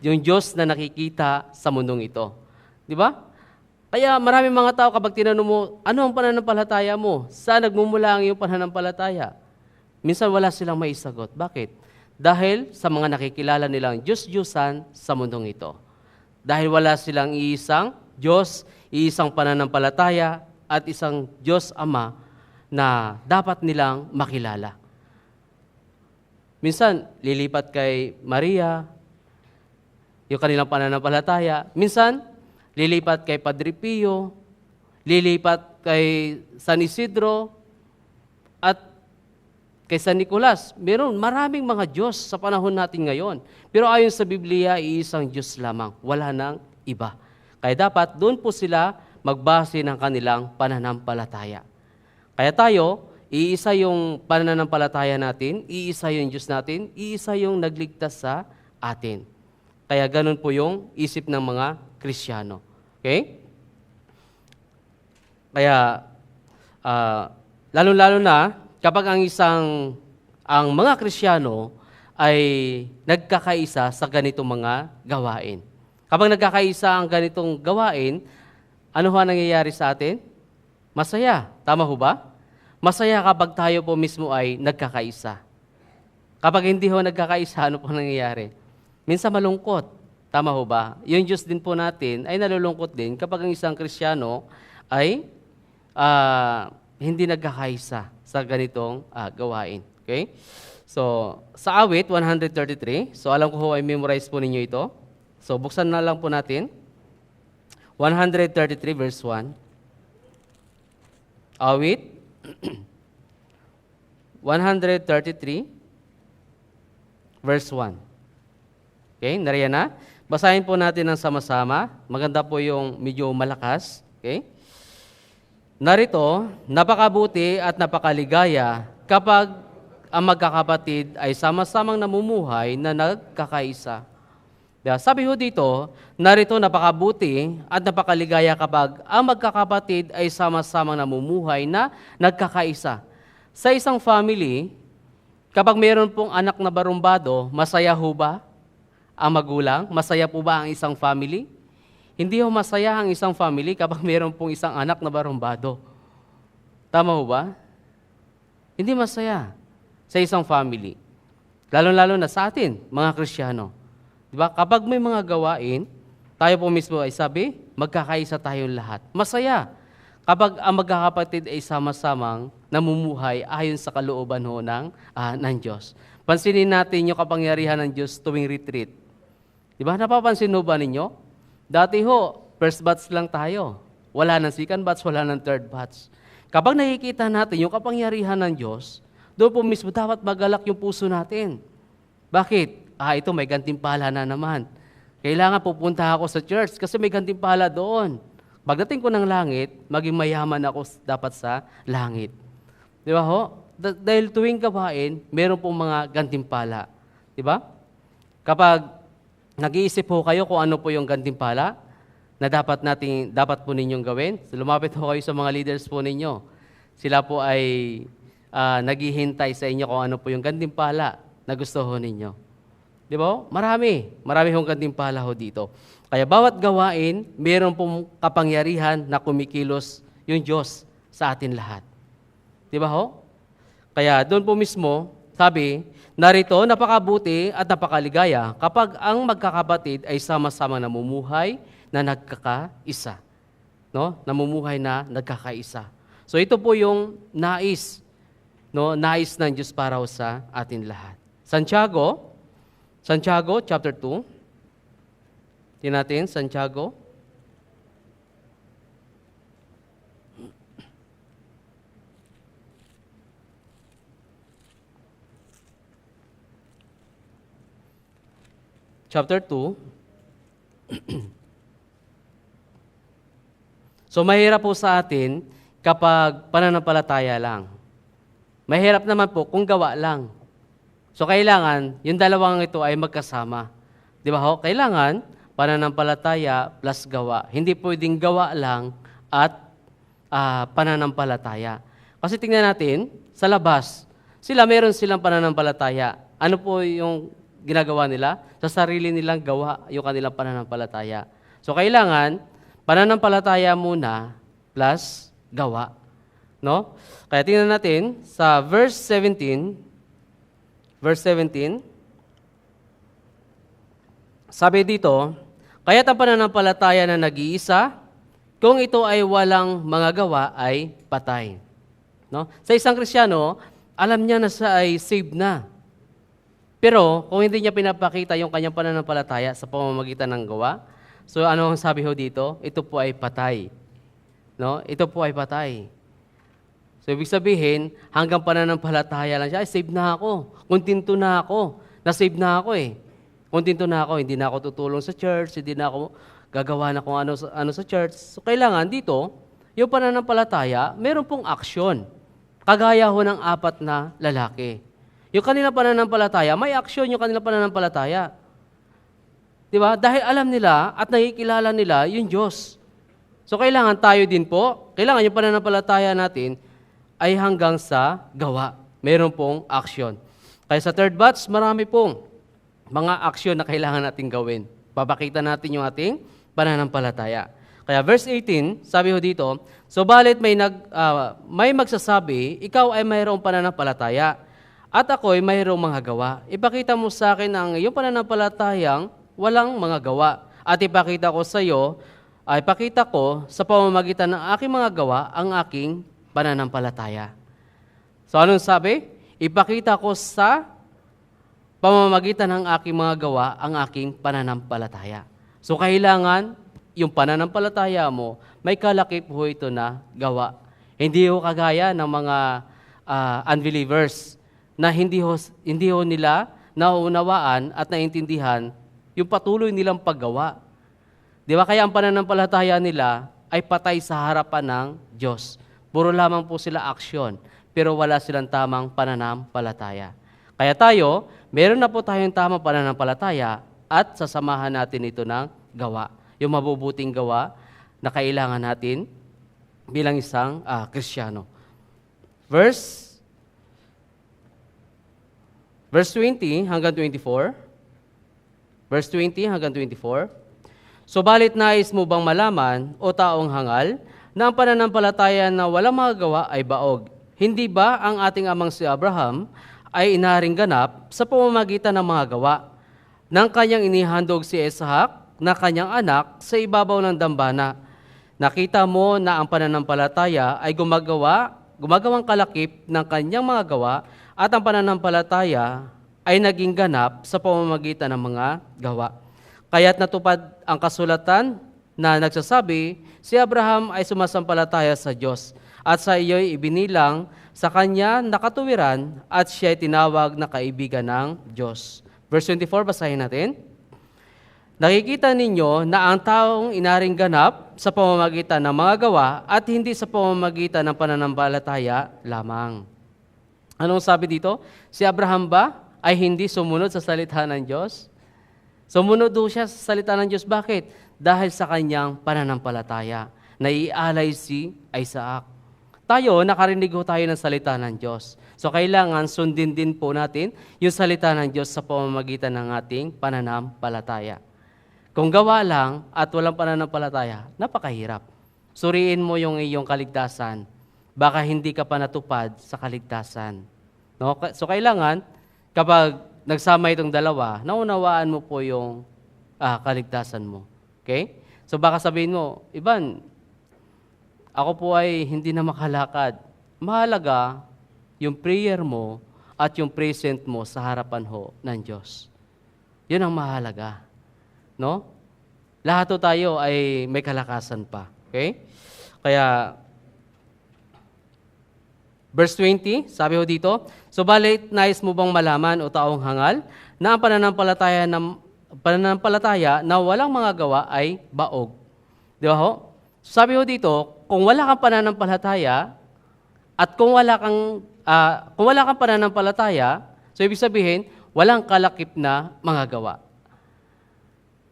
Yung Diyos na nakikita sa mundong ito. Di ba? Kaya maraming mga tao kapag tinanong mo, ano ang pananampalataya mo? Saan nagmumula ang iyong pananampalataya? Minsan wala silang maisagot. Bakit? Dahil sa mga nakikilala nilang Diyos-Diyusan sa mundong ito. Dahil wala silang iisang Diyos, iisang pananampalataya, at isang Diyos Ama na dapat nilang makilala. Minsan, lilipat kay Maria, yung kanilang pananampalataya. Minsan, lilipat kay Padre Pio, lilipat kay San Isidro, at kay San Nicolas. Meron maraming mga Diyos sa panahon natin ngayon. Pero ayon sa Biblia, iisang Diyos lamang. Wala nang iba. Kaya dapat doon po sila magbase ng kanilang pananampalataya. Kaya tayo, iisa yung pananampalataya natin, iisa yung Diyos natin, iisa yung nagligtas sa atin. Kaya ganun po yung isip ng mga Kristiyano. Okay? Kaya, lalo-lalo na, kapag ang mga Kristiyano ay nagkakaisa sa ganitong mga gawain. Kapag nagkakaisa ang ganitong gawain, ano ho nangyayari sa atin? Masaya. Tama ho ba? Masaya kapag tayo po mismo ay nagkakaisa. Kapag hindi ho nagkakaisa, ano po nangyayari? Minsan malungkot. Tama ho ba? Yung Diyos din po natin ay nalulungkot din kapag ang isang Kristiyano ay hindi nagkakaisa sa ganitong gawain. Okay? So, sa awit 133, so alam ko ho ay memorize po ninyo ito. So, buksan na lang po natin. 133 verse 1. Awit 133 verse 1. Okay, nariyan na. Basahin po natin ng sama-sama. Maganda po yung medyo malakas. Okay? Narito, napakabuti at napakaligaya kapag ang magkakapatid ay sama-samang namumuhay na nagkakaisa. Sabi ho dito, narito napakabuti at napakaligaya kapag ang magkakapatid ay sama-samang namumuhay na nagkakaisa. Sa isang family, kapag mayroon pong anak na barumbado, masaya ho ba ang magulang? Masaya po ba ang isang family? Hindi ho masaya ang isang family kapag mayroon pong isang anak na barumbado. Tama ho ba? Hindi masaya sa isang family. Lalo-lalo na sa atin, mga Kristiyano. Diba? Kapag may mga gawain, tayo po mismo ay sabi, magkakaisa tayong lahat. Masaya kapag ang magkakapatid ay sama-samang namumuhay ayon sa kalooban ho ng Diyos. Pansinin natin yung kapangyarihan ng Diyos tuwing retreat. Diba? Napapansin ho ba ninyo? Dati ho, first batch lang tayo. Wala ng second batch, wala ng third batch. Kapag nakikita natin yung kapangyarihan ng Diyos, doon po mismo dapat magalak yung puso natin. Bakit? Ito may gantimpala na naman. Kailangan pupunta ako sa church kasi may gantimpala doon. Pagdating ko ng langit, maging mayaman ako dapat sa langit. Di ba ho? Dahil tuwing gawain, meron pong mga gantimpala. Di ba? Kapag nag-iisip po kayo kung ano po yung gantimpala na dapat po ninyong gawin, so lumapit po kayo sa mga leaders po ninyo. Sila po ay naghihintay sa inyo kung ano po yung gantimpala na gusto ho ninyo. Di ba? Marami hong gantimpala ho dito. Kaya bawat gawain, meron pong kapangyarihan na kumikilos yung Diyos sa atin lahat. Di ba ho? Kaya doon po mismo, sabi, narito napakabuti at napakaligaya kapag ang magkakapatid ay sama-sama namumuhay na nagkakaisa. No? Namumuhay na nagkakaisa. So ito po yung nais ng Diyos para sa atin lahat. Santiago chapter 2. Tingnan natin, Santiago. Chapter 2. So mahirap po sa atin kapag pananampalataya lang. Mahirap naman po kung gawa lang. So kailangan, yung dalawang ito ay magkasama. Di ba ho? Kailangan pananampalataya plus gawa. Hindi pwedeng gawa lang at pananampalataya. Kasi tingnan natin, sa labas, meron silang pananampalataya. Ano po yung ginagawa nila? Sa sarili nilang gawa yung kanilang pananampalataya. So kailangan, pananampalataya muna plus gawa. No? Kaya tingnan natin sa verse 17, sabi dito, kaya't ang pananampalataya na nag-iisa, kung ito ay walang mga gawa, ay patay. No? Sa isang Kristiyano, alam niya na siya ay saved na. Pero kung hindi niya pinapakita yung kanyang pananampalataya sa pamamagitan ng gawa, so ano ang sabi ho dito? Ito po ay patay. No? Ito po ay patay. So ibig sabihin, hanggang pananampalataya lang siya, ay saved na ako. Kontento na ako. Na-save na ako eh. Kontento na ako, hindi na ako tutulong sa church, hindi na ako gagawa na kung ano sa church. So kailangan dito, yung pananampalataya, meron pong aksyon. Kagaya ho ng 4 na lalaki. Yung kanilang pananampalataya, may aksyon yung kanilang pananampalataya. Di ba? Dahil alam nila at nakikilala nila yung Diyos. So kailangan tayo din po, kailangan yung pananampalataya natin ay hanggang sa gawa. Meron pong aksyon. Kaya sa third batch, marami pong mga aksyon na kailangan natin gawin. Papakita natin yung ating pananampalataya. Kaya verse 18, sabi ho dito, subalit may magsasabi, ikaw ay mayroong pananampalataya, at ako'y mayroong mga gawa. Ipakita mo sa akin ang iyong pananampalatayang walang mga gawa. At ipakita ko sa pamamagitan ng aking mga gawa ang aking pananampalataya. So anong sabi? Ipakita ko sa pamamagitan ng aking mga gawa ang aking pananampalataya. So kailangan yung pananampalataya mo, may kalakip ho ito na gawa. Hindi ho kagaya ng mga unbelievers na hindi ho nila nauunawaan at naintindihan yung patuloy nilang paggawa. Di ba? Kaya ang pananampalataya nila ay patay sa harapan ng Diyos. Puro lamang po sila aksyon, pero wala silang tamang pananampalataya. Kaya tayo, meron na po tayong tamang pananampalataya at sasamahan natin ito ng gawa. Yung mabubuting gawa na kailangan natin bilang isang Kristiyano. Verse 20 hanggang 24. Verse 20 hanggang 24. Subalit nais mo bang malaman, o taong hangal, na ang pananampalataya na walang magagawa ay baog? Hindi ba ang ating amang si Abraham ay inaring ganap sa pamamagitan ng mga gawa ng kanyang inihandog si Isaac na kanyang anak sa ibabaw ng dambana? Nakita mo na ang pananampalataya ay gumagawang kalakip ng kanyang mga gawa at ang pananampalataya ay naging ganap sa pamamagitan ng mga gawa. Kaya't natupad ang kasulatan na nagsasabi, si Abraham ay sumasampalataya sa Diyos at sa iyo'y ibinilang sa kanya nakatuwiran at siya ay tinawag na kaibigan ng Diyos. Verse 24, basahin natin. Nakikita ninyo na ang taong inaring ganap sa pamamagitan ng mga gawa at hindi sa pamamagitan ng pananampalataya lamang. Anong sabi dito? Si Abraham ba ay hindi sumunod sa salita ng Diyos? Sumunod doon siya sa salita ng Diyos. Bakit? Dahil sa kanyang pananampalataya. Naialay si Isaac. Tayo, nakarinig ho tayo ng salita ng Diyos. So kailangan sundin din po natin yung salita ng Diyos sa pamamagitan ng ating pananampalataya. Kung gawa lang at walang pananampalataya, napakahirap. Suriin mo yung iyong kaligtasan. Baka hindi ka pa natupad sa kaligtasan. No? So kailangan, kapag nagsama itong dalawa, naunawaan mo po yung kaligtasan mo. Okay? So baka sabihin mo, Iban, ako po ay hindi na makalakad. Mahalaga yung prayer mo at yung present mo sa harapan ho ng Diyos. Yun ang mahalaga. No? Lahat ho tayo ay may kalakasan pa. Okay? Kaya, verse 20, sabi ho dito, subalit nais mo bang malaman o taong hangal na ang pananampalataya na walang mga gawa ay baog. Di ba ho? Sabi ho dito, kung wala kang pananampalataya at kung wala kang pananampalataya, so ibig sabihin, walang kalakip na mga gawa.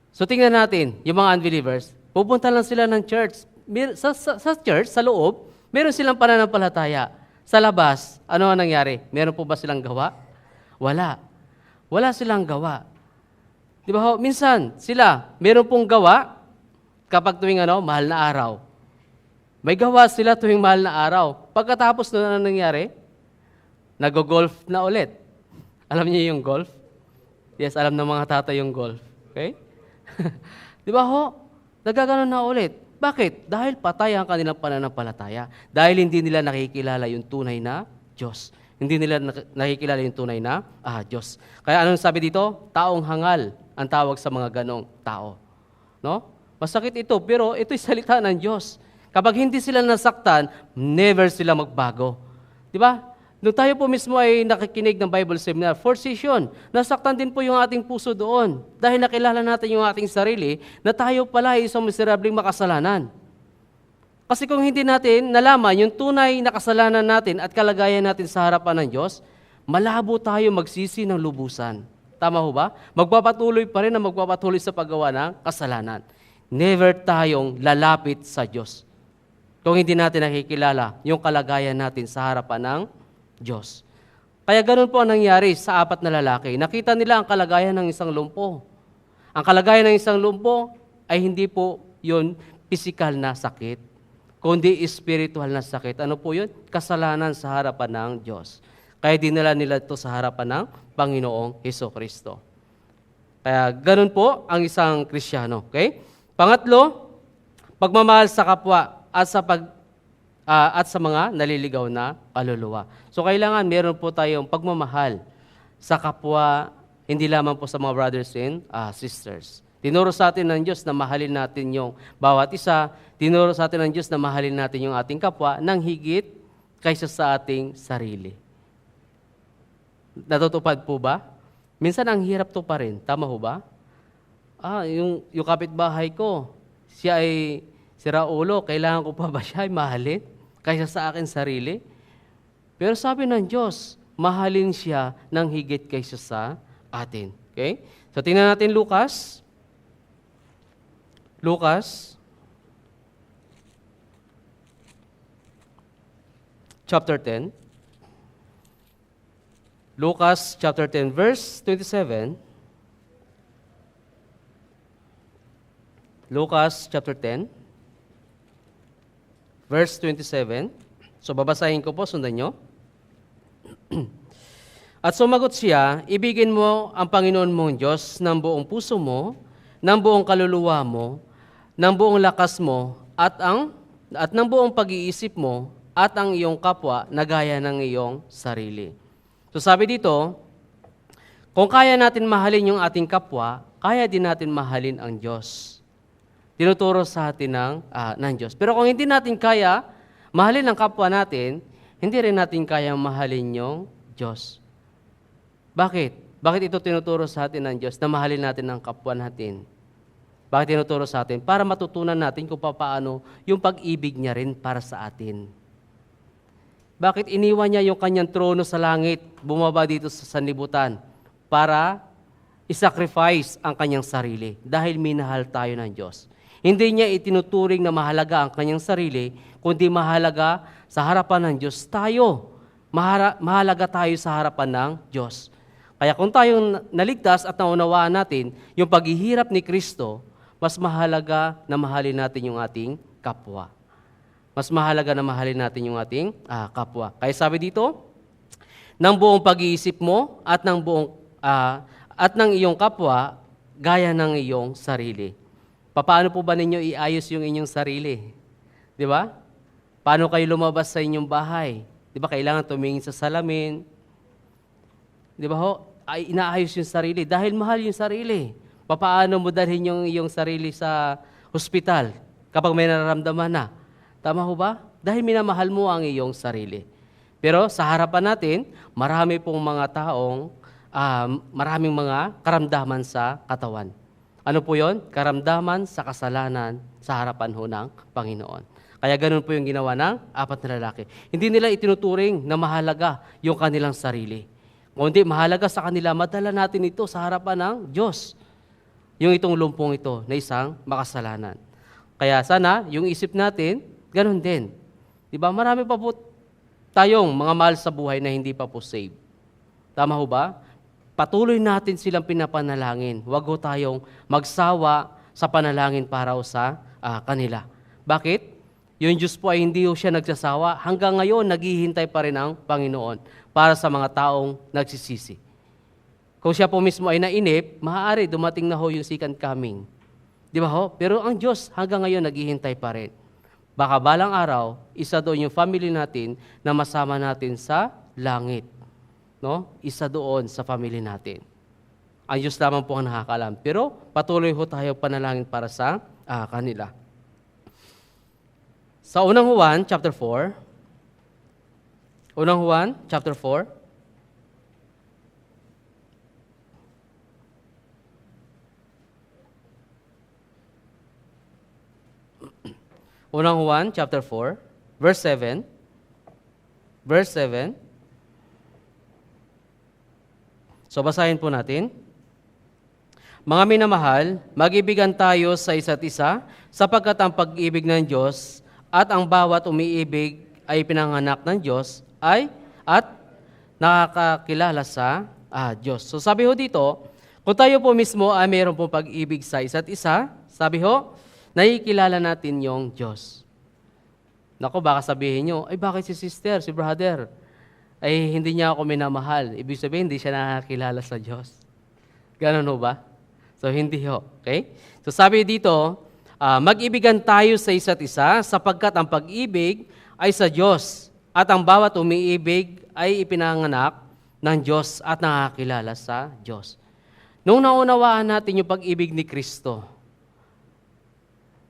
So tingnan natin, yung mga unbelievers, pupunta lang sila ng church. Sa church, sa loob, meron silang pananampalataya. Sa labas, ano ang nangyari? Meron po ba silang gawa? Wala. Wala silang gawa. Di ba ho? Minsan, sila, meron pong gawa kapag tuwing mahal na araw. May gawa sila tuwing mahal na araw. Pagkatapos na nangyari, nag-golf na ulit. Alam niyo yung golf? Yes, alam ng mga tatay yung golf. Okay? Di ba ho? Nagaganon na ulit. Bakit? Dahil patay ang kanilang pananampalataya. Dahil hindi nila nakikilala yung tunay na Diyos. Hindi nila nakikilala yung tunay na Diyos. Kaya anong sabi dito? Taong hangal ang tawag sa mga ganong tao. No? Masakit ito, pero ito'y salita ng Diyos. Kapag hindi sila nasaktan, never sila magbago. Di ba? Nung tayo po mismo ay nakikinig ng Bible Seminar, 4th session, nasaktan din po yung ating puso doon. Dahil nakilala natin yung ating sarili na tayo pala ay isang miserableng makasalanan. Kasi kung hindi natin nalaman yung tunay na kasalanan natin at kalagayan natin sa harapan ng Diyos, malabo tayo magsisi ng lubusan. Tama ho ba? Magpapatuloy pa rin na magpapatuloy sa paggawa ng kasalanan. Never tayong lalapit sa Diyos kung hindi natin nakikilala yung kalagayan natin sa harapan ng Diyos. Kaya ganun po ang nangyari sa 4 na lalaki. Nakita nila ang kalagayan ng isang lumpo. Ang kalagayan ng isang lumpo ay hindi po yun physical na sakit, kundi spiritual na sakit. Ano po yun? Kasalanan sa harapan ng Diyos. Kaya dinala nila ito sa harapan ng Panginoong Hesukristo. Kaya ganun po ang isang Kristiyano. Okay? Pangatlo, pagmamahal sa kapwa at sa mga naliligaw na kaluluwa. So kailangan meron po tayong pagmamahal sa kapwa, hindi lamang po sa mga brothers and sisters. Tinuro sa atin ng Diyos na mahalin natin yung bawat isa. Tinuro sa atin ng Diyos na mahalin natin yung ating kapwa ng higit kaysa sa ating sarili. Natutupad po ba? Minsan ang hirap to pa rin. Tama ho ba? Yung kapitbahay ko, siya ay sira ulo, kailangan ko pa ba siya ay mahalin kaysa sa akin sarili? Pero sabi ng Diyos, mahalin siya ng higit kaysa sa atin. Okay? So tingnan natin Lucas. Chapter 10. Lucas chapter 10, verse 27. Lucas chapter 10, verse 27. So babasahin ko po, sundan nyo. At sumagot siya, ibigin mo ang Panginoon mong Diyos ng buong puso mo, ng buong kaluluwa mo, ng buong lakas mo, at ng buong pag-iisip mo, at ang iyong kapwa na gaya ng iyong sarili. So sabi dito, kung kaya natin mahalin yung ating kapwa, kaya din natin mahalin ang Diyos. Tinuturo sa atin ng Diyos. Pero kung hindi natin kaya mahalin ang kapwa natin, hindi rin natin kayang mahalin yung Diyos. Bakit? Bakit ito tinuturo sa atin ng Diyos na mahalin natin ang kapwa natin? Bakit tinuturo sa atin? Para matutunan natin kung paano yung pag-ibig niya rin para sa atin. Bakit iniwan niya yung kanyang trono sa langit, bumaba dito sa sanlibutan para isacrifice ang kanyang sarili dahil minahal tayo ng Diyos. Hindi niya itinuturing na mahalaga ang kanyang sarili, kundi mahalaga sa harapan ng Diyos tayo. Mahalaga tayo sa harapan ng Diyos. Kaya kung tayong naligtas at naunawaan natin yung paghihirap ni Kristo, mas mahalaga na mahalin natin yung ating kapwa. Mas mahalaga na mahalin natin yung ating kapwa. Kaya sabi dito, ng buong pag-iisip mo at ng iyong kapwa, gaya ng iyong sarili. Paano po ba ninyo iayos yung inyong sarili? Di ba? Paano kayo lumabas sa inyong bahay? Di ba kailangan tumingin sa salamin? Di ba ho? Ay inaayos yung sarili dahil mahal yung sarili. Paano mo dalhin yung iyong sarili sa hospital kapag may nararamdaman na? Tama ho ba? Dahil minamahal mo ang iyong sarili. Pero sa harapan natin, marami pong mga taong, maraming mga karamdaman sa katawan. Ano po yon? Karamdaman sa kasalanan sa harapan ho ng Panginoon. Kaya ganun po yung ginawa ng 4 na lalaki. Hindi nila itinuturing na mahalaga yung kanilang sarili. Kundi mahalaga sa kanila, madala natin ito sa harapan ng Diyos. Yung itong lumpong ito na isang makasalanan. Kaya sana, yung isip natin, ganun din. Diba? Marami pa po tayong mga mahal sa buhay na hindi pa po saved. Tama ho ba? Patuloy natin silang pinapanalangin. Huwag ho tayong magsawa sa panalangin para sa kanila. Bakit? Yung Diyos po ay hindi ho siya nagsasawa. Hanggang ngayon, naghihintay pa rin ang Panginoon para sa mga taong nagsisisi. Kung siya po mismo ay nainip, maaari dumating na ho yung second coming. Di ba ho? Pero ang Diyos hanggang ngayon naghihintay pa rin. Baka balang araw, isa doon yung family natin na masama natin sa langit. No? Isa doon sa family natin. Ang Diyos lamang po ang nakakalam. Pero patuloy ho tayo panalangin para sa kanila. Sa unang Juan, chapter 4. Unang Juan, chapter 4. Unang Juan, chapter 4, verse 7. Verse 7. So, basahin po natin. Mga minamahal, mag-ibigan tayo sa isa't isa, sapagkat ang pag-ibig ng Diyos at ang bawat umiibig ay pinanganak ng Diyos at nakakakilala sa Diyos. So, sabi ho dito, kung tayo po mismo ay mayroon po pag-ibig sa isa't isa, sabi ho, nakikilala natin yung Diyos. Naku, baka sabihin nyo, ay bakit si sister, si brother, ay hindi niya ako minamahal. Ibig sabihin, hindi siya nakakilala sa Diyos. Ganon ho ba? So, hindi ho. Okay? So, sabi dito, mag-ibigan tayo sa isa't isa sapagkat ang pag-ibig ay sa Diyos at ang bawat umiibig ay ipinanganak ng Diyos at nakakilala sa Diyos. Nung naunawaan natin yung pag-ibig ni Kristo,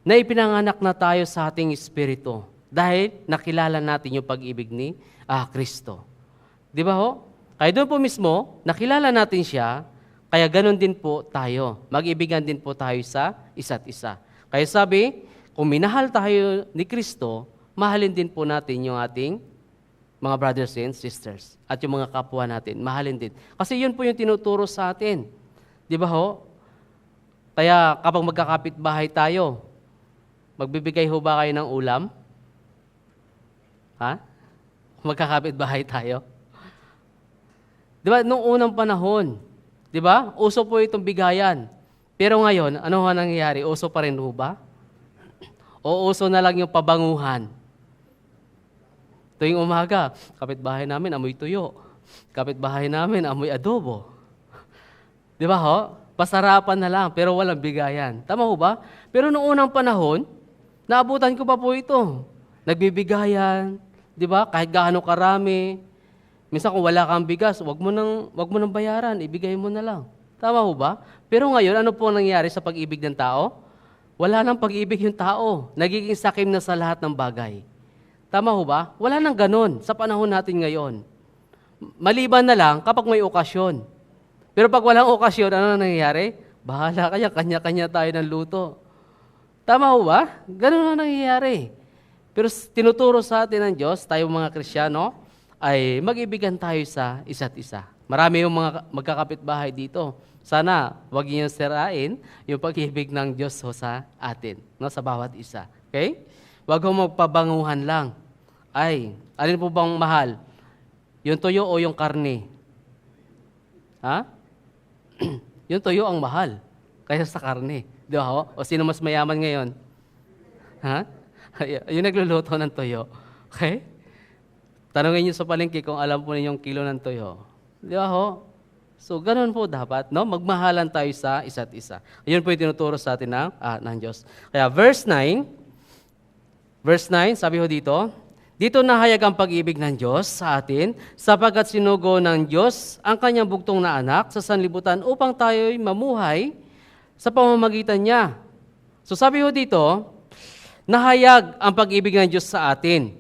na ipinanganak na tayo sa ating espiritu dahil nakilala natin yung pag-ibig ni Kristo. Di ba ho? Kaya doon po mismo, nakilala natin siya, kaya ganun din po tayo. Mag-ibigan din po tayo sa isa't isa. Kaya sabi, kung minahal tayo ni Kristo, mahalin din po natin yung ating mga brothers and sisters at yung mga kapwa natin. Mahalin din. Kasi yun po yung tinuturo sa atin. Di ba ho? Kaya kapag magkakapit bahay tayo, magbibigay ho ba kayo ng ulam? Ha? Magkakapit bahay tayo? Di ba, nung unang panahon, di ba, uso po itong bigayan. Pero ngayon, ano ho nangyayari? Uso pa rin ho ba? O uso na lang yung pabanguhan? Tuwing umaga, kapitbahay namin, amoy tuyo. Kapitbahay namin, amoy adobo. Di ba ho? Pasarapan na lang, pero walang bigayan. Tama ho ba? Pero noong unang panahon, naabutan ko pa po ito. Nagbibigayan, di ba? Kahit gaano karami. Minsan kung wala kang bigas, wag mo nang bayaran, ibigay mo na lang. Tama ho ba? Pero ngayon, ano po nangyayari sa pag-ibig ng tao? Wala nang pag-ibig yung tao. Nagiging sakim na sa lahat ng bagay. Tama ho ba? Wala nang ganun sa panahon natin ngayon. Maliban na lang kapag may okasyon. Pero pag walang okasyon, ano na nangyayari? Bahala kaya, kanya-kanya tayo ng luto. Tama ho ba? Ganun na nangyayari. Pero tinuturo sa atin ng Diyos, tayo mga Kristiyano, ay mag-ibigan tayo sa isa't isa. Marami yung mga magkakapitbahay dito. Sana wag niyo sirain yung pag-ibig ng Diyos ho sa atin, no, sa bawat isa. Okay? Wag ho magpabanguhan lang. Ay, alin po bang mahal? Yung tuyo o yung karne? Ha? Yung tuyo ang mahal kaysa sa karne. Di ba ho? O sino mas mayaman ngayon? Ha? Yung nagluluto ng tuyo. Okay? Tanungin niyo sa palengke kung alam po ninyong kilo ng tuyo. Di ba ho? So, ganun po dapat, no? Magmahalan tayo sa isa't isa. Yun po yung tinuturo sa atin ng Diyos. Kaya verse 9, sabi ho dito nahayag ang pag-ibig ng Diyos sa atin, sapagkat sinugo ng Diyos ang kanyang bugtong na anak sa sanlibutan upang tayo'y mamuhay sa pamamagitan niya. So sabi ho dito, nahayag ang pag-ibig ng Diyos sa atin.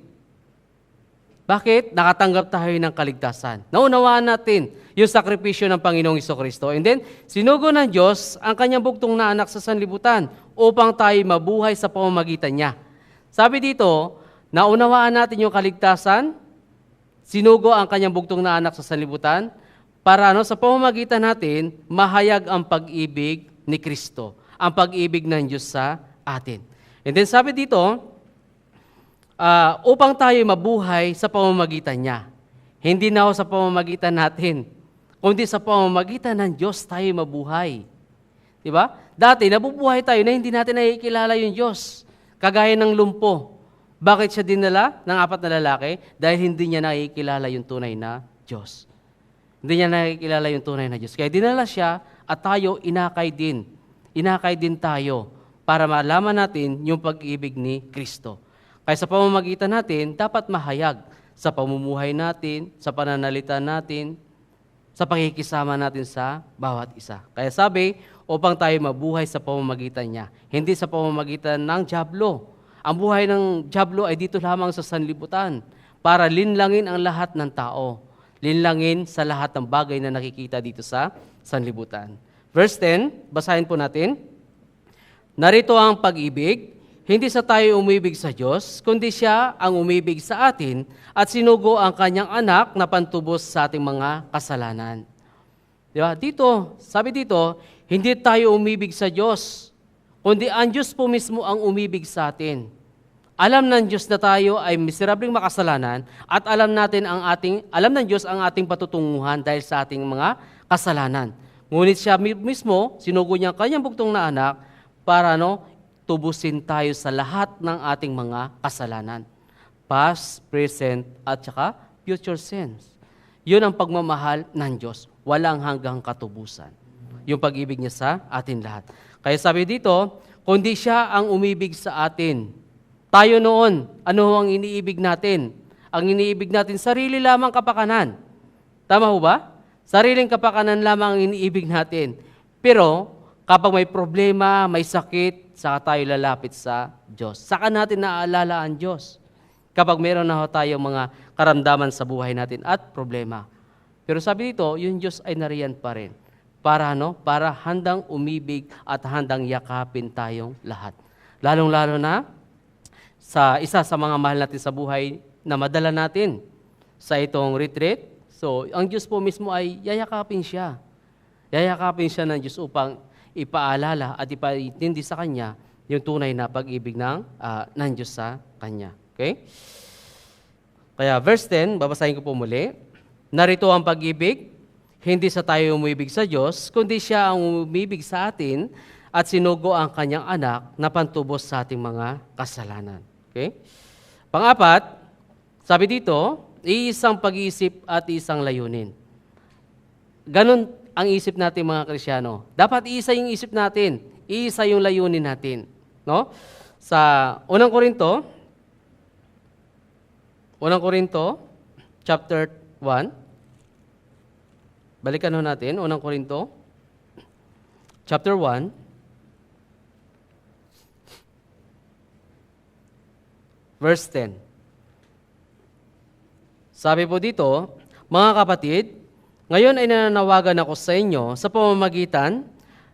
Bakit? Nakatanggap tayo ng kaligtasan. Naunawaan natin yung sakripisyo ng Panginoong Jesucristo. And then, sinugo ng Diyos ang kanyang bugtong na anak sa sanlibutan upang tayo mabuhay sa pamamagitan niya. Sabi dito, naunawaan natin yung kaligtasan, sinugo ang kanyang bugtong na anak sa sanlibutan para sa pamamagitan natin, mahayag ang pag-ibig ni Kristo, ang pag-ibig ng Diyos sa atin. And then sabi dito, upang tayo mabuhay sa pamamagitan niya. Hindi na sa pamamagitan natin, kundi sa pamamagitan ng Diyos tayo mabuhay. Diba? Dati, nabubuhay tayo na hindi natin nakikilala yung Diyos. Kagaya ng lumpo. Bakit siya dinala ng 4 na lalaki? Dahil hindi niya nakikilala yung tunay na Diyos. Hindi niya nakikilala yung tunay na Diyos. Kaya dinala siya at tayo inakay din. Inakay din tayo para malaman natin yung pag-ibig ni Kristo. Kaya sa pamamagitan natin, dapat mahayag sa pamumuhay natin, sa pananalita natin, sa pakikisama natin sa bawat isa. Kaya sabi, upang tayo mabuhay sa pamamagitan niya, hindi sa pamamagitan ng dyablo. Ang buhay ng dyablo ay dito lamang sa sanlibutan para linlangin ang lahat ng tao. Linlangin sa lahat ng bagay na nakikita dito sa sanlibutan. Verse 10, basahin po natin. Narito ang pag-ibig, hindi sa tayo umibig sa Diyos, kundi siya ang umibig sa atin at sinugo ang kanyang anak na pantubos sa ating mga kasalanan. Diba? Dito, sabi dito, hindi tayo umibig sa Diyos, kundi ang Diyos po mismo ang umibig sa atin. Alam ng Diyos na tayo ay miserableng makasalanan at alam ng Diyos ang ating patutunguhan dahil sa ating mga kasalanan. Ngunit siya mismo, sinugo niya ang kanyang bugtong na anak para tubusin tayo sa lahat ng ating mga kasalanan. Past, present, at saka future sins. Yun ang pagmamahal ng Diyos. Walang hanggang katubusan. Yung pag-ibig niya sa atin lahat. Kaya sabi dito, kundi siya ang umibig sa atin. Tayo noon, ano ang iniibig natin? Ang iniibig natin, sarili lamang kapakanan. Tama ho ba? Sariling kapakanan lamang ang iniibig natin. Pero, kapag may problema, may sakit, saka tayo lalapit sa Diyos. Saka natin naaalala ang Diyos. Kapag meron na tayong mga karamdaman sa buhay natin at problema. Pero sabi dito, yung Diyos ay nariyan pa rin. Para handang umibig at handang yakapin tayong lahat. Lalong-lalo na sa isa sa mga mahal natin sa buhay na madala natin sa itong retreat. So, ang Diyos po mismo ay yayakapin siya. Yayakapin siya ng Diyos upang ipaalala at ipaintindi sa Kanya yung tunay na pag-ibig ng Diyos sa Kanya. Okay? Kaya verse 10, babasahin ko po muli. Narito ang pag-ibig, hindi sa tayo umibig sa Diyos, kundi siya ang umibig sa atin at sinugo ang Kanyang anak na pantubos sa ating mga kasalanan. Okay? Pang-apat, sabi dito, iisang pag-iisip at isang layunin. Ganon ang isip natin mga Kristiyano. Dapat iisa yung isip natin, iisa yung layunin natin. No? Sa unang Korinto, chapter 1, balikan natin, unang Korinto, chapter 1, verse 10. Sabi po dito, mga kapatid, ngayon ay nananawagan ako sa inyo sa pamamagitan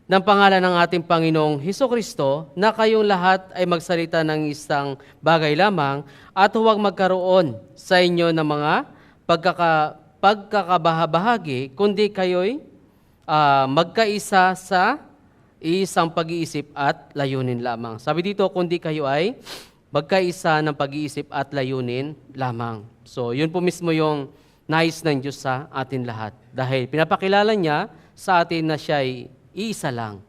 ng pangalan ng ating Panginoong Hesukristo na kayong lahat ay magsalita ng isang bagay lamang at huwag magkaroon sa inyo ng mga pagkakabahabahagi, kundi kayo'y magkaisa sa isang pag-iisip at layunin lamang. Sabi dito, kundi kayo ay magkaisa ng pag-iisip at layunin lamang. So, yun po mismo yung nais ng Diyos sa atin lahat. Dahil pinapakilala niya sa atin na siya ay iisa lang.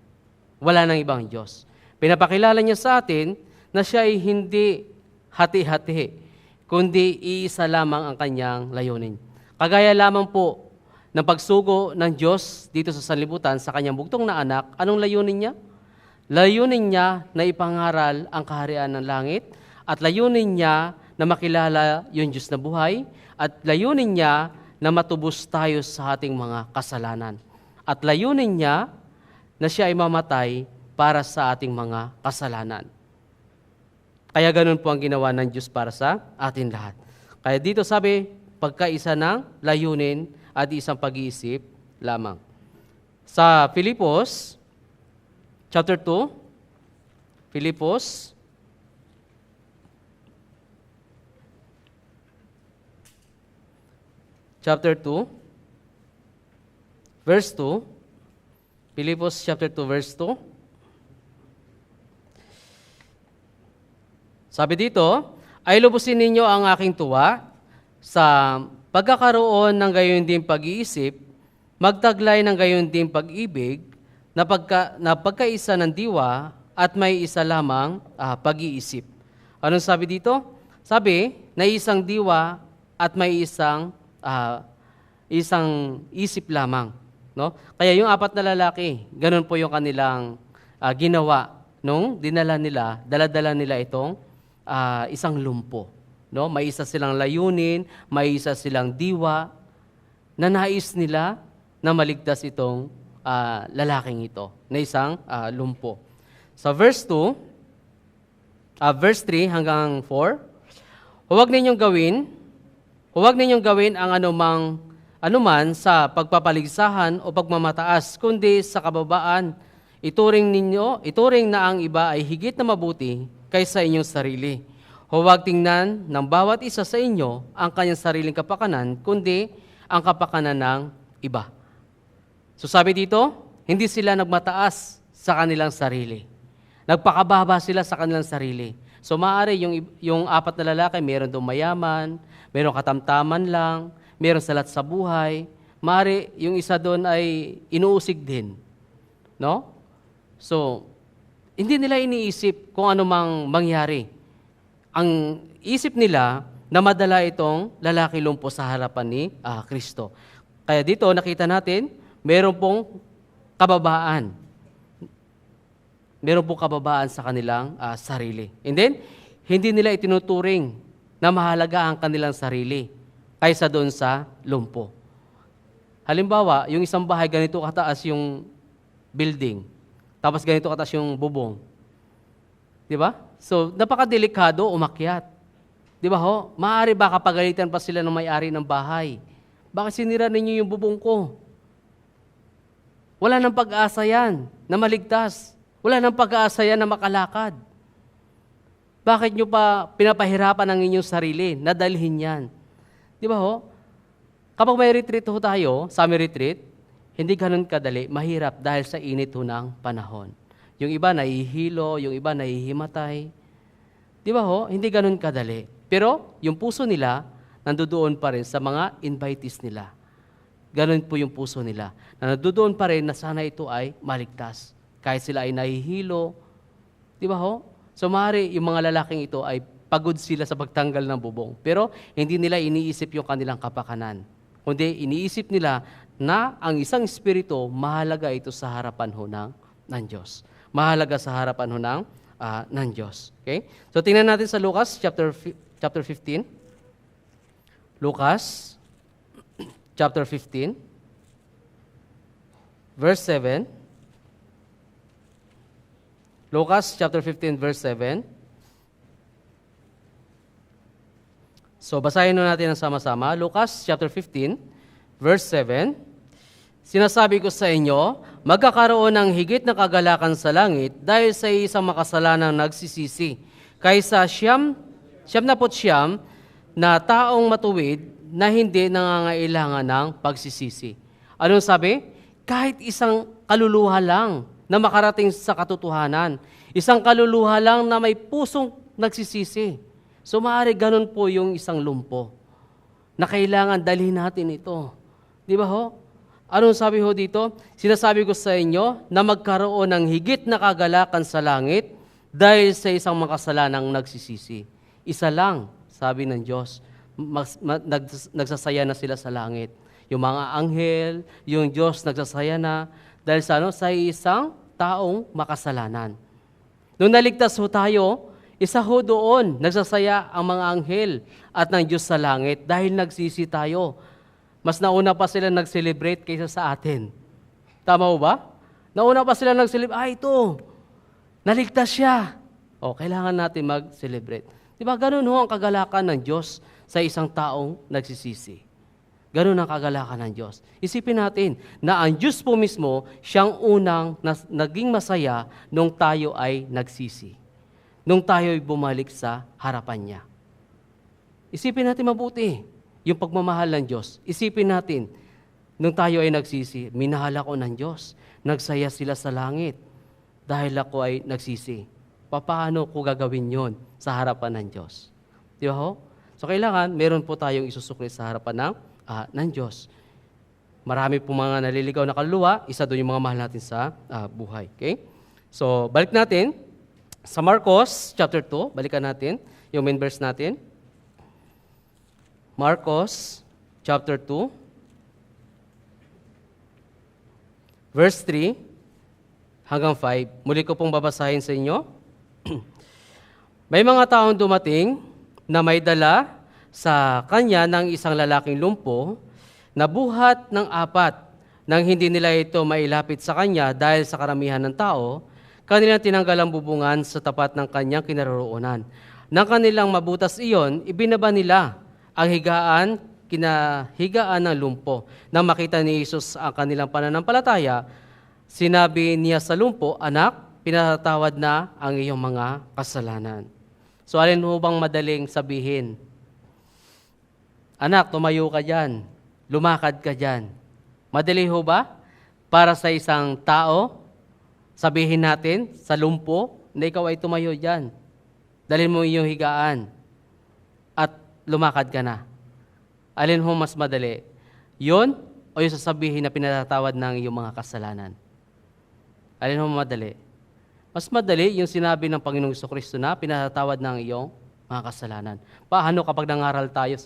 Wala nang ibang Diyos. Pinapakilala niya sa atin na siya ay hindi hati-hati, kundi iisa lamang ang kanyang layunin. Kagaya lamang po ng pagsugo ng Diyos dito sa sanlibutan sa kanyang bugtong na anak, anong layunin niya? Layunin niya na ipangaral ang kaharian ng langit at layunin niya na makilala yung Diyos na buhay at layunin niya na matubos tayo sa ating mga kasalanan. At layunin niya na siya ay mamatay para sa ating mga kasalanan. Kaya ganun po ang ginawa ng Diyos para sa atin lahat. Kaya dito sabi, pagkaisa ng layunin at isang pag-iisip lamang. Sa Filipos, chapter 2, Filipos, chapter 2, verse 2, Filipos chapter 2, verse 2. Sabi dito, ay lubusin ninyo ang aking tuwa sa pagkakaroon ng gayon din pag-iisip, magtaglay ng gayon din pag-ibig, na pagkaisa ng diwa at may isa lamang pag-iisip. Anong sabi dito? Sabi, na isang diwa at may isang isip lamang. No? Kaya yung apat na lalaki, ganun po yung kanilang ginawa nung dala-dala nila itong isang lumpo. No? May isa silang layunin, may isa silang diwa na nais nila na maligtas itong lalaking ito na isang lumpo. Sa verse 3 hanggang 4, huwag ninyong gawin ang anuman sa pagpapaligsahan o pagmamataas, kundi sa kababaan, ituring na ang iba ay higit na mabuti kaysa inyong sarili. Huwag tingnan ng bawat isa sa inyo ang kanyang sariling kapakanan, kundi ang kapakanan ng iba. So sabi dito, hindi sila nagmataas sa kanilang sarili. Nagpakababa sila sa kanilang sarili. So maaari yung apat na lalaki, meron doon mayaman, meron katamtaman lang, meron salat sa buhay. Maaari yung isa doon ay inuusig din. No? So, hindi nila iniisip kung ano mang mangyari. Ang isip nila na madala itong lalaki lumpo sa harapan ni Kristo. Kaya dito nakita natin, meron pong kababaan. Meron pong kababaan sa kanilang sarili. And then, hindi nila itinuturing na mahalaga ang kanilang sarili kaysa doon sa lumpo. Halimbawa, yung isang bahay, ganito kataas yung building. Tapos ganito kataas yung bubong. Di ba? So, napakadelikado umakyat. Di ba ho? Maaari ba kapagalitan pa sila ng may-ari ng bahay? Bakit sinira ninyo yung bubong ko? Wala nang pag-asa yan na maligtas. Wala nang pag-asa yan na makalakad. Bakit nyo pa pinapahirapan ang inyong sarili na dalhin yan? Di ba ho? Kapag may retreat ho tayo, summer retreat, hindi ganun kadali, mahirap dahil sa init ho ng panahon. Yung iba nahihilo, yung iba nahihimatay. Di ba ho? Hindi ganun kadali. Pero yung puso nila, nandoon pa rin sa mga invitees nila. Ganun po yung puso nila. Na nandoon pa rin na sana ito ay maligtas. Kahit sila ay nahihilo. Di ba ho? So maaari yung mga lalaking ito ay pagod sila sa pagtanggal ng bubong. Pero hindi nila iniisip yung kanilang kapakanan. Kundi iniisip nila na ang isang espiritu, mahalaga ito sa harapan ho ng Diyos. Mahalaga sa harapan ho ng Diyos. Okay? So tingnan natin sa Lucas chapter 15. Lucas chapter 15 verse 7. Lucas chapter 15 verse 7. So, basahin natin ang sama-sama. Lucas chapter 15, verse 7. Sinasabi ko sa inyo, magkakaroon ng higit na kagalakan sa langit dahil sa isang makasalanang nagsisisi, kaysa siyam na taong matuwid na hindi nangangailangan ng pagsisisi. Anong sabi? Kahit isang kaluluha lang na makarating sa katotohanan, isang kaluluha lang na may pusong nagsisisi. So maaari ganun po yung isang lumpo na kailangan dalhin natin ito. Di ba ho? Anong sabi ho dito? Sinasabi ko sa inyo na magkaroon ng higit na kagalakan sa langit dahil sa isang makasalanang nagsisisi. Isa lang, sabi ng Diyos, nagsasaya na sila sa langit. Yung mga anghel, yung Diyos nagsasaya na dahil sa isang taong makasalanan. Nung naligtas ho tayo, isa ho doon, nagsasaya ang mga anghel at ng Diyos sa langit dahil nagsisi tayo. Mas nauna pa sila nag-celebrate kaysa sa atin. Tama ho ba? Nauna pa sila nag-celebrate, ito, naligtas siya. O, kailangan natin mag-celebrate. Diba, ganun ho ang kagalakan ng Diyos sa isang taong nagsisisi. Ganun ang kagalakan ng Diyos. Isipin natin na ang Diyos po mismo, siyang unang naging masaya nung tayo ay nagsisi. Nung tayo'y bumalik sa harapan niya. Isipin natin mabuti yung pagmamahal ng Diyos. Isipin natin, nung tayo ay nagsisi, minahal ako ng Diyos. Nagsaya sila sa langit dahil ako ay nagsisi. Paano ko gagawin yon sa harapan ng Diyos? Di ba ho? So kailangan, meron po tayong isusukli sa harapan ng Diyos. Marami po mga naliligaw na kaluluwa, isa doon yung mga mahal natin sa buhay. Okay? So, balik natin. Sa Marcos chapter 2, balikan natin yung main verse natin. Marcos chapter 2, verse 3 hanggang 5. Muli ko pong babasahin sa inyo. May mga taong dumating na may dala sa kanya ng isang lalaking lumpo na buhat ng 4 nang hindi nila ito mailapit sa kanya dahil sa karamihan ng tao. Kanilang tinanggal ang bubungan sa tapat ng kanyang kinaroroonan. Nang kanilang mabutas iyon, ibinaba nila ang kinahigaan ng lumpo. Nang makita ni Jesus ang kanilang pananampalataya, sinabi niya sa lumpo, "Anak, pinatatawad na ang iyong mga kasalanan." So alin mo bang madaling sabihin? Anak, tumayo ka dyan. Lumakad ka dyan. Madali ho ba? Para sa isang tao, sabihin natin sa lumpo na ikaw ay tumayo dyan. Dalhin mo iyong higaan at lumakad ka na. Alin ho mas madali? Yun o yung sasabihin na pinatatawad ng iyong mga kasalanan? Alin ho madali? Mas madali yung sinabi ng Panginoong Jesucristo na pinatatawad ng iyong mga kasalanan. Paano kapag nangaral tayo?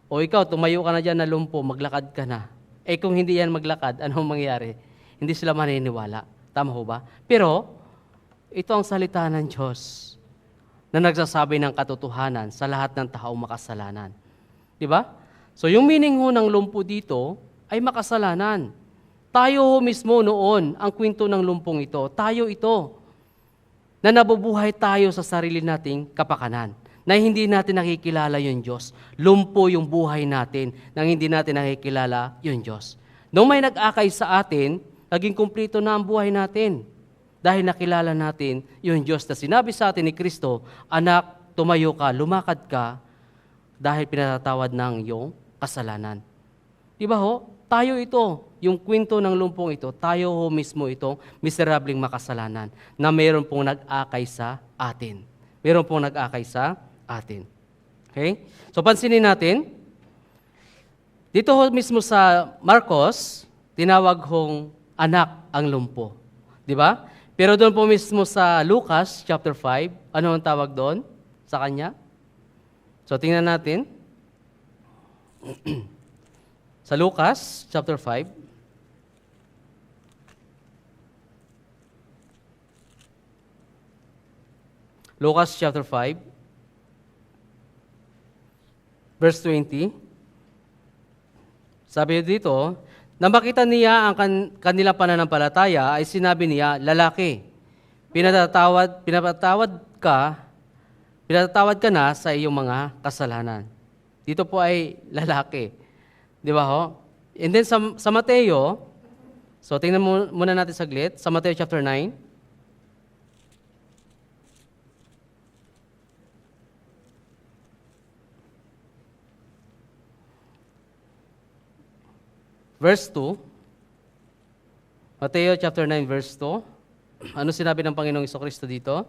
O ikaw, tumayo ka na dyan na lumpo, maglakad ka na. Eh kung hindi yan maglakad, anong mangyayari? Hindi sila maniniwala. Tama ho ba? Pero, ito ang salita ng Diyos na nagsasabi ng katotohanan sa lahat ng tao makasalanan. Di ba? So, yung meaning ho ng lumpo dito ay makasalanan. Tayo ho mismo noon, ang kwento ng lumpong ito, tayo ito, na nabubuhay tayo sa sarili nating kapakanan, na hindi natin nakikilala yung Diyos. Lumpo yung buhay natin, nang hindi natin nakikilala yung Diyos. Nung may nag-akay sa atin, naging kumplito na ang buhay natin dahil nakilala natin yung Diyos na sinabi sa atin ni Kristo, "Anak, tumayo ka, lumakad ka dahil pinatatawad ng iyong kasalanan." Di ba ho? Tayo ito, yung kwento ng lumpong ito, tayo ho mismo itong miserableng makasalanan na mayroon pong nag-akay sa atin. Mayroon pong nag-akay sa atin. Okay? So pansinin natin, dito ho mismo sa Marcos, tinawag hong anak ang lumpo. Di ba? Pero doon po mismo sa Lucas chapter 5, ano ang tawag doon sa kanya? So tingnan natin. Sa Lucas chapter 5, Lucas chapter 5, verse 20, sabi dito, nang makita niya ang kanilang pananampalataya, ay sinabi niya, "Lalaki, pinapatawad ka na sa iyong mga kasalanan." Dito po ay lalaki. Di ba ho? And then sa Mateo, so tingnan muna natin saglit, sa Mateo chapter 9. Verse 2. Mateo chapter 9 verse 2. Ano sinabi ng Panginoong Jesucristo dito?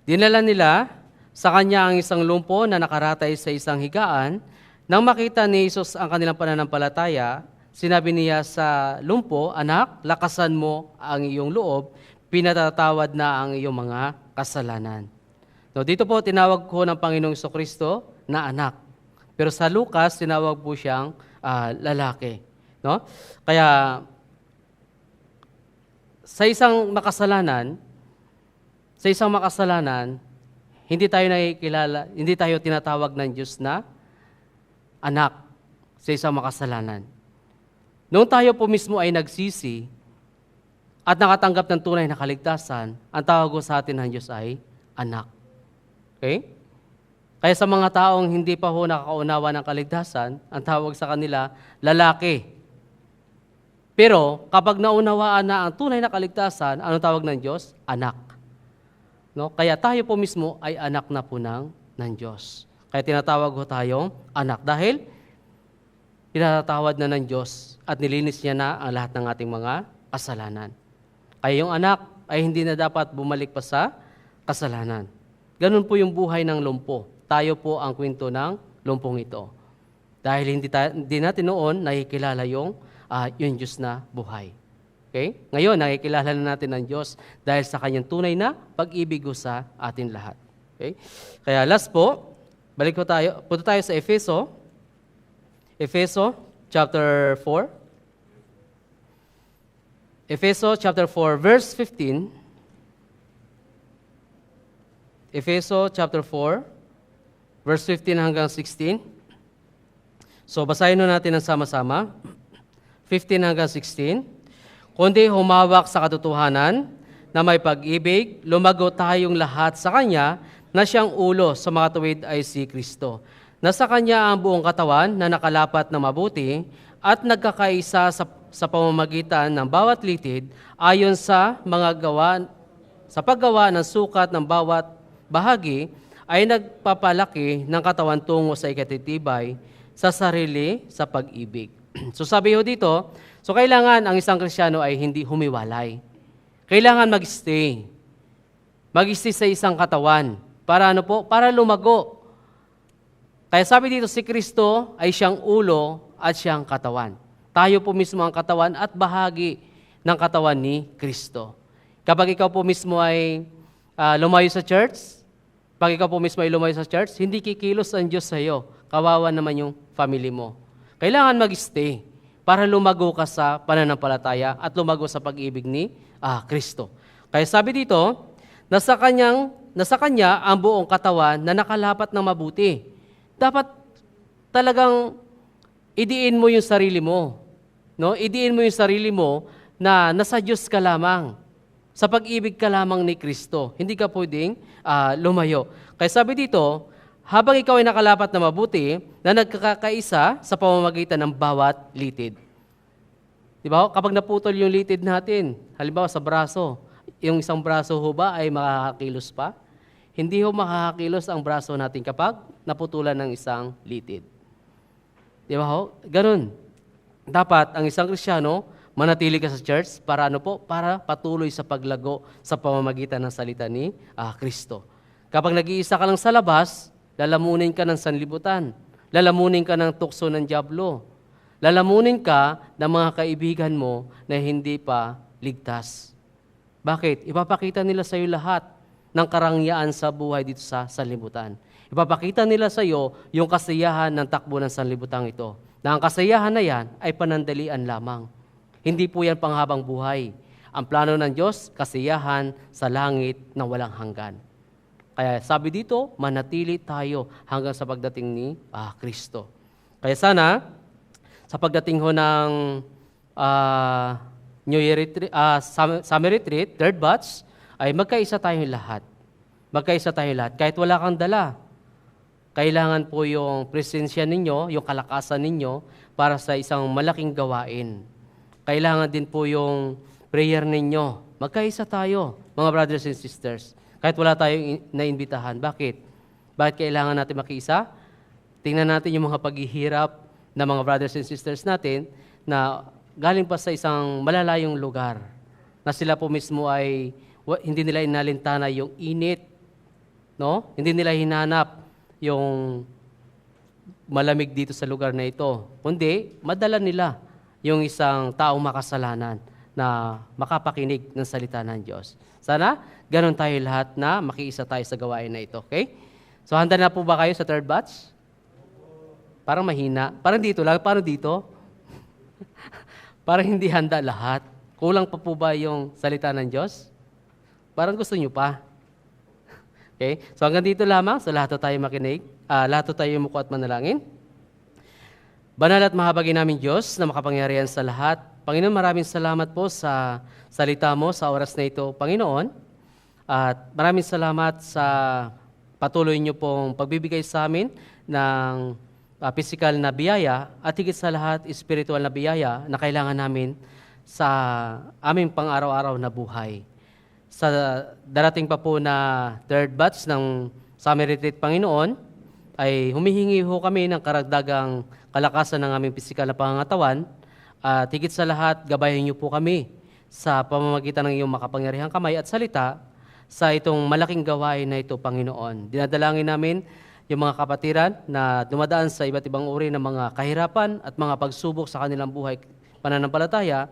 Dinala nila sa kanya ang isang lumpo na nakaratay sa isang higaan. Nang makita ni Jesus ang kanilang pananampalataya, sinabi niya sa lumpo, "Anak, lakasan mo ang iyong loob, pinatatawad na ang iyong mga kasalanan." So, dito po tinawag ko ng Panginoong Jesucristo na anak. Pero sa Lucas, tinawag po siyang lalaki. No? Kaya sa isang makasalanan, hindi tayo nakikilala, hindi tayo tinatawag ng Diyos na anak sa isang makasalanan. Noong tayo po mismo ay nagsisi at nakatanggap ng tunay na kaligtasan, ang tawag sa atin ng Diyos ay anak. Okay? Kaya sa mga taong hindi pa ho nakakaunawa ng kaligtasan, ang tawag sa kanila, lalaki. Pero kapag naunawaan na ang tunay na kaligtasan, anong tawag ng Diyos? Anak. No? Kaya tayo po mismo ay anak na po ng Diyos. Kaya tinatawag ho tayong anak dahil pinatawad na ng Diyos at nilinis niya na ang lahat ng ating mga kasalanan. Kaya yung anak ay hindi na dapat bumalik pa sa kasalanan. Ganun po yung buhay ng lumpo. Tayo po ang kwento ng lumpong ito. Dahil hindi natin noon nakikilala yung Diyos na buhay. Okay? Ngayon, nakikilala na natin ang Diyos dahil sa kanyang tunay na pag-ibig sa atin lahat. Okay? Kaya last po, punta tayo sa Efeso chapter 4. Efeso chapter 4, verse 15. Efeso chapter 4, verse 15 hanggang 16. So, basahin natin ng sama-sama. 15 hanggang 16. Kundi humawak sa katotohanan na may pag-ibig, lumago tayong lahat sa Kanya na siyang ulo sa mga tuwid ay si Kristo. Nasa Kanya ang buong katawan na nakalapat na mabuti at nagkakaisa sa pamamagitan ng bawat litid ayon sa paggawa ng sukat ng bawat bahagi ay nagpapalaki ng katawan tungo sa ikatitibay sa sarili sa pag-ibig. So sabi ho dito, so kailangan ang isang Kristiyano ay hindi humiwalay. Kailangan mag-stay. Mag-stay sa isang katawan. Para ano po? Para lumago. Kaya sabi dito, si Kristo ay siyang ulo at siyang katawan. Tayo po mismo ang katawan at bahagi ng katawan ni Kristo. Kapag ikaw po mismo ay lumayo sa church, hindi kikilos ang Diyos sa iyo. Kawawa naman yung family mo. Kailangan mag-stay para lumago ka sa pananampalataya at lumago sa pag-ibig ni Kristo. Kaya sabi dito, nasa Kanya ang buong katawan na nakalapat ng mabuti. Dapat talagang idiin mo yung sarili mo. No? Idiin mo yung sarili mo na nasa Diyos ka lamang. Sa pag-ibig ka lamang ni Kristo. Hindi ka pwedeng lumayo. Kaya sabi dito, habang ikaw ay nakalapat na mabuti, na nagkakaisa sa pamamagitan ng bawat litid. Di ba? Kapag naputol yung litid natin, halimbawa sa braso, yung isang braso ho ba ay makakakilos pa? Hindi ho makakakilos ang braso natin kapag naputulan ng isang litid. Di ba ho? Ganun. Dapat ang isang Kristiyano, manatili ka sa church para ano po? Para patuloy sa paglago sa pamamagitan ng salita ni Kristo. Kapag nag-iisa ka lang sa labas, lalamunin ka ng sanlibutan. Lalamunin ka ng tukso ng dyablo. Lalamunin ka ng mga kaibigan mo na hindi pa ligtas. Bakit? Ipapakita nila sa iyo lahat ng karangyaan sa buhay dito sa sanlibutan. Ipapakita nila sa iyo yung kasiyahan ng takbo ng sanlibutan ito. Na ang kasiyahan na yan ay panandalian lamang. Hindi po yan panghabang buhay. Ang plano ng Diyos, kasiyahan sa langit na walang hanggan. Kaya sabi dito, manatili tayo hanggang sa pagdating ni Kristo. Kaya sana, sa pagdating ho ng New Year retreat, summer retreat, third batch, ay magkaisa tayong lahat. Magkaisa tayong lahat. Kahit wala kang dala. Kailangan po yung presensya ninyo, yung kalakasan ninyo para sa isang malaking gawain. Kailangan din po yung prayer ninyo. Magkaisa tayo, mga brothers and sisters. Kahit wala tayong naimbitahan. Bakit? Bakit kailangan natin makiisa? Tingnan natin yung mga paghihirap ng mga brothers and sisters natin na galing pa sa isang malalayong lugar na sila po mismo ay hindi nila inalintana yung init, no? Hindi nila hinanap yung malamig dito sa lugar na ito. Kundi, madala nila yung isang taong makasalanan na makapakinig ng salita ng Diyos. Sana, ganun tayo lahat na makiisa tayo sa gawain na ito. Okay? So, handa na po ba kayo sa third batch? Parang mahina. Parang dito lang. Paano dito? Parang hindi handa lahat. Kulang pa po ba yung salita ng Diyos? Parang gusto nyo pa. Okay? So hanggang dito lamang. So lahat tayo makinig. Lahat tayo yumuko at manalangin. Banal at mahabagin namin Diyos na makapangyarihan sa lahat. Panginoon, maraming salamat po sa salita mo sa oras na ito, Panginoon. At maraming salamat sa patuloy niyo pong pagbibigay sa amin ng physical na biyaya at higit sa lahat, spiritual na biyaya na kailangan namin sa aming pang-araw-araw na buhay. Sa darating pa po na third batch ng Summer Retreat, Panginoon, ay humihingi ho kami ng karagdagang kalakasan ng aming pisikal na pangangatawan at higit sa lahat, gabayan niyo po kami sa pamamagitan ng iyong makapangyarihang kamay at salita sa itong malaking gawain na ito, Panginoon. Dinadalangin namin yung mga kapatiran na dumadaan sa iba't ibang uri ng mga kahirapan at mga pagsubok sa kanilang buhay pananampalataya.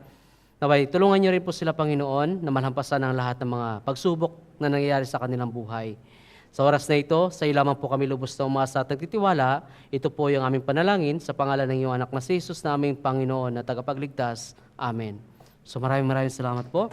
Naway, tulungan niyo rin po sila, Panginoon, na malampasan ang lahat ng mga pagsubok na nangyayari sa kanilang buhay. Sa oras na ito, sa iyo lamang po kami lubos na umasa at nagtitiwala. Ito po yung aming panalangin sa pangalan ng iyong anak na si Jesus na aming Panginoon na tagapagligtas. Amen. So maraming salamat po.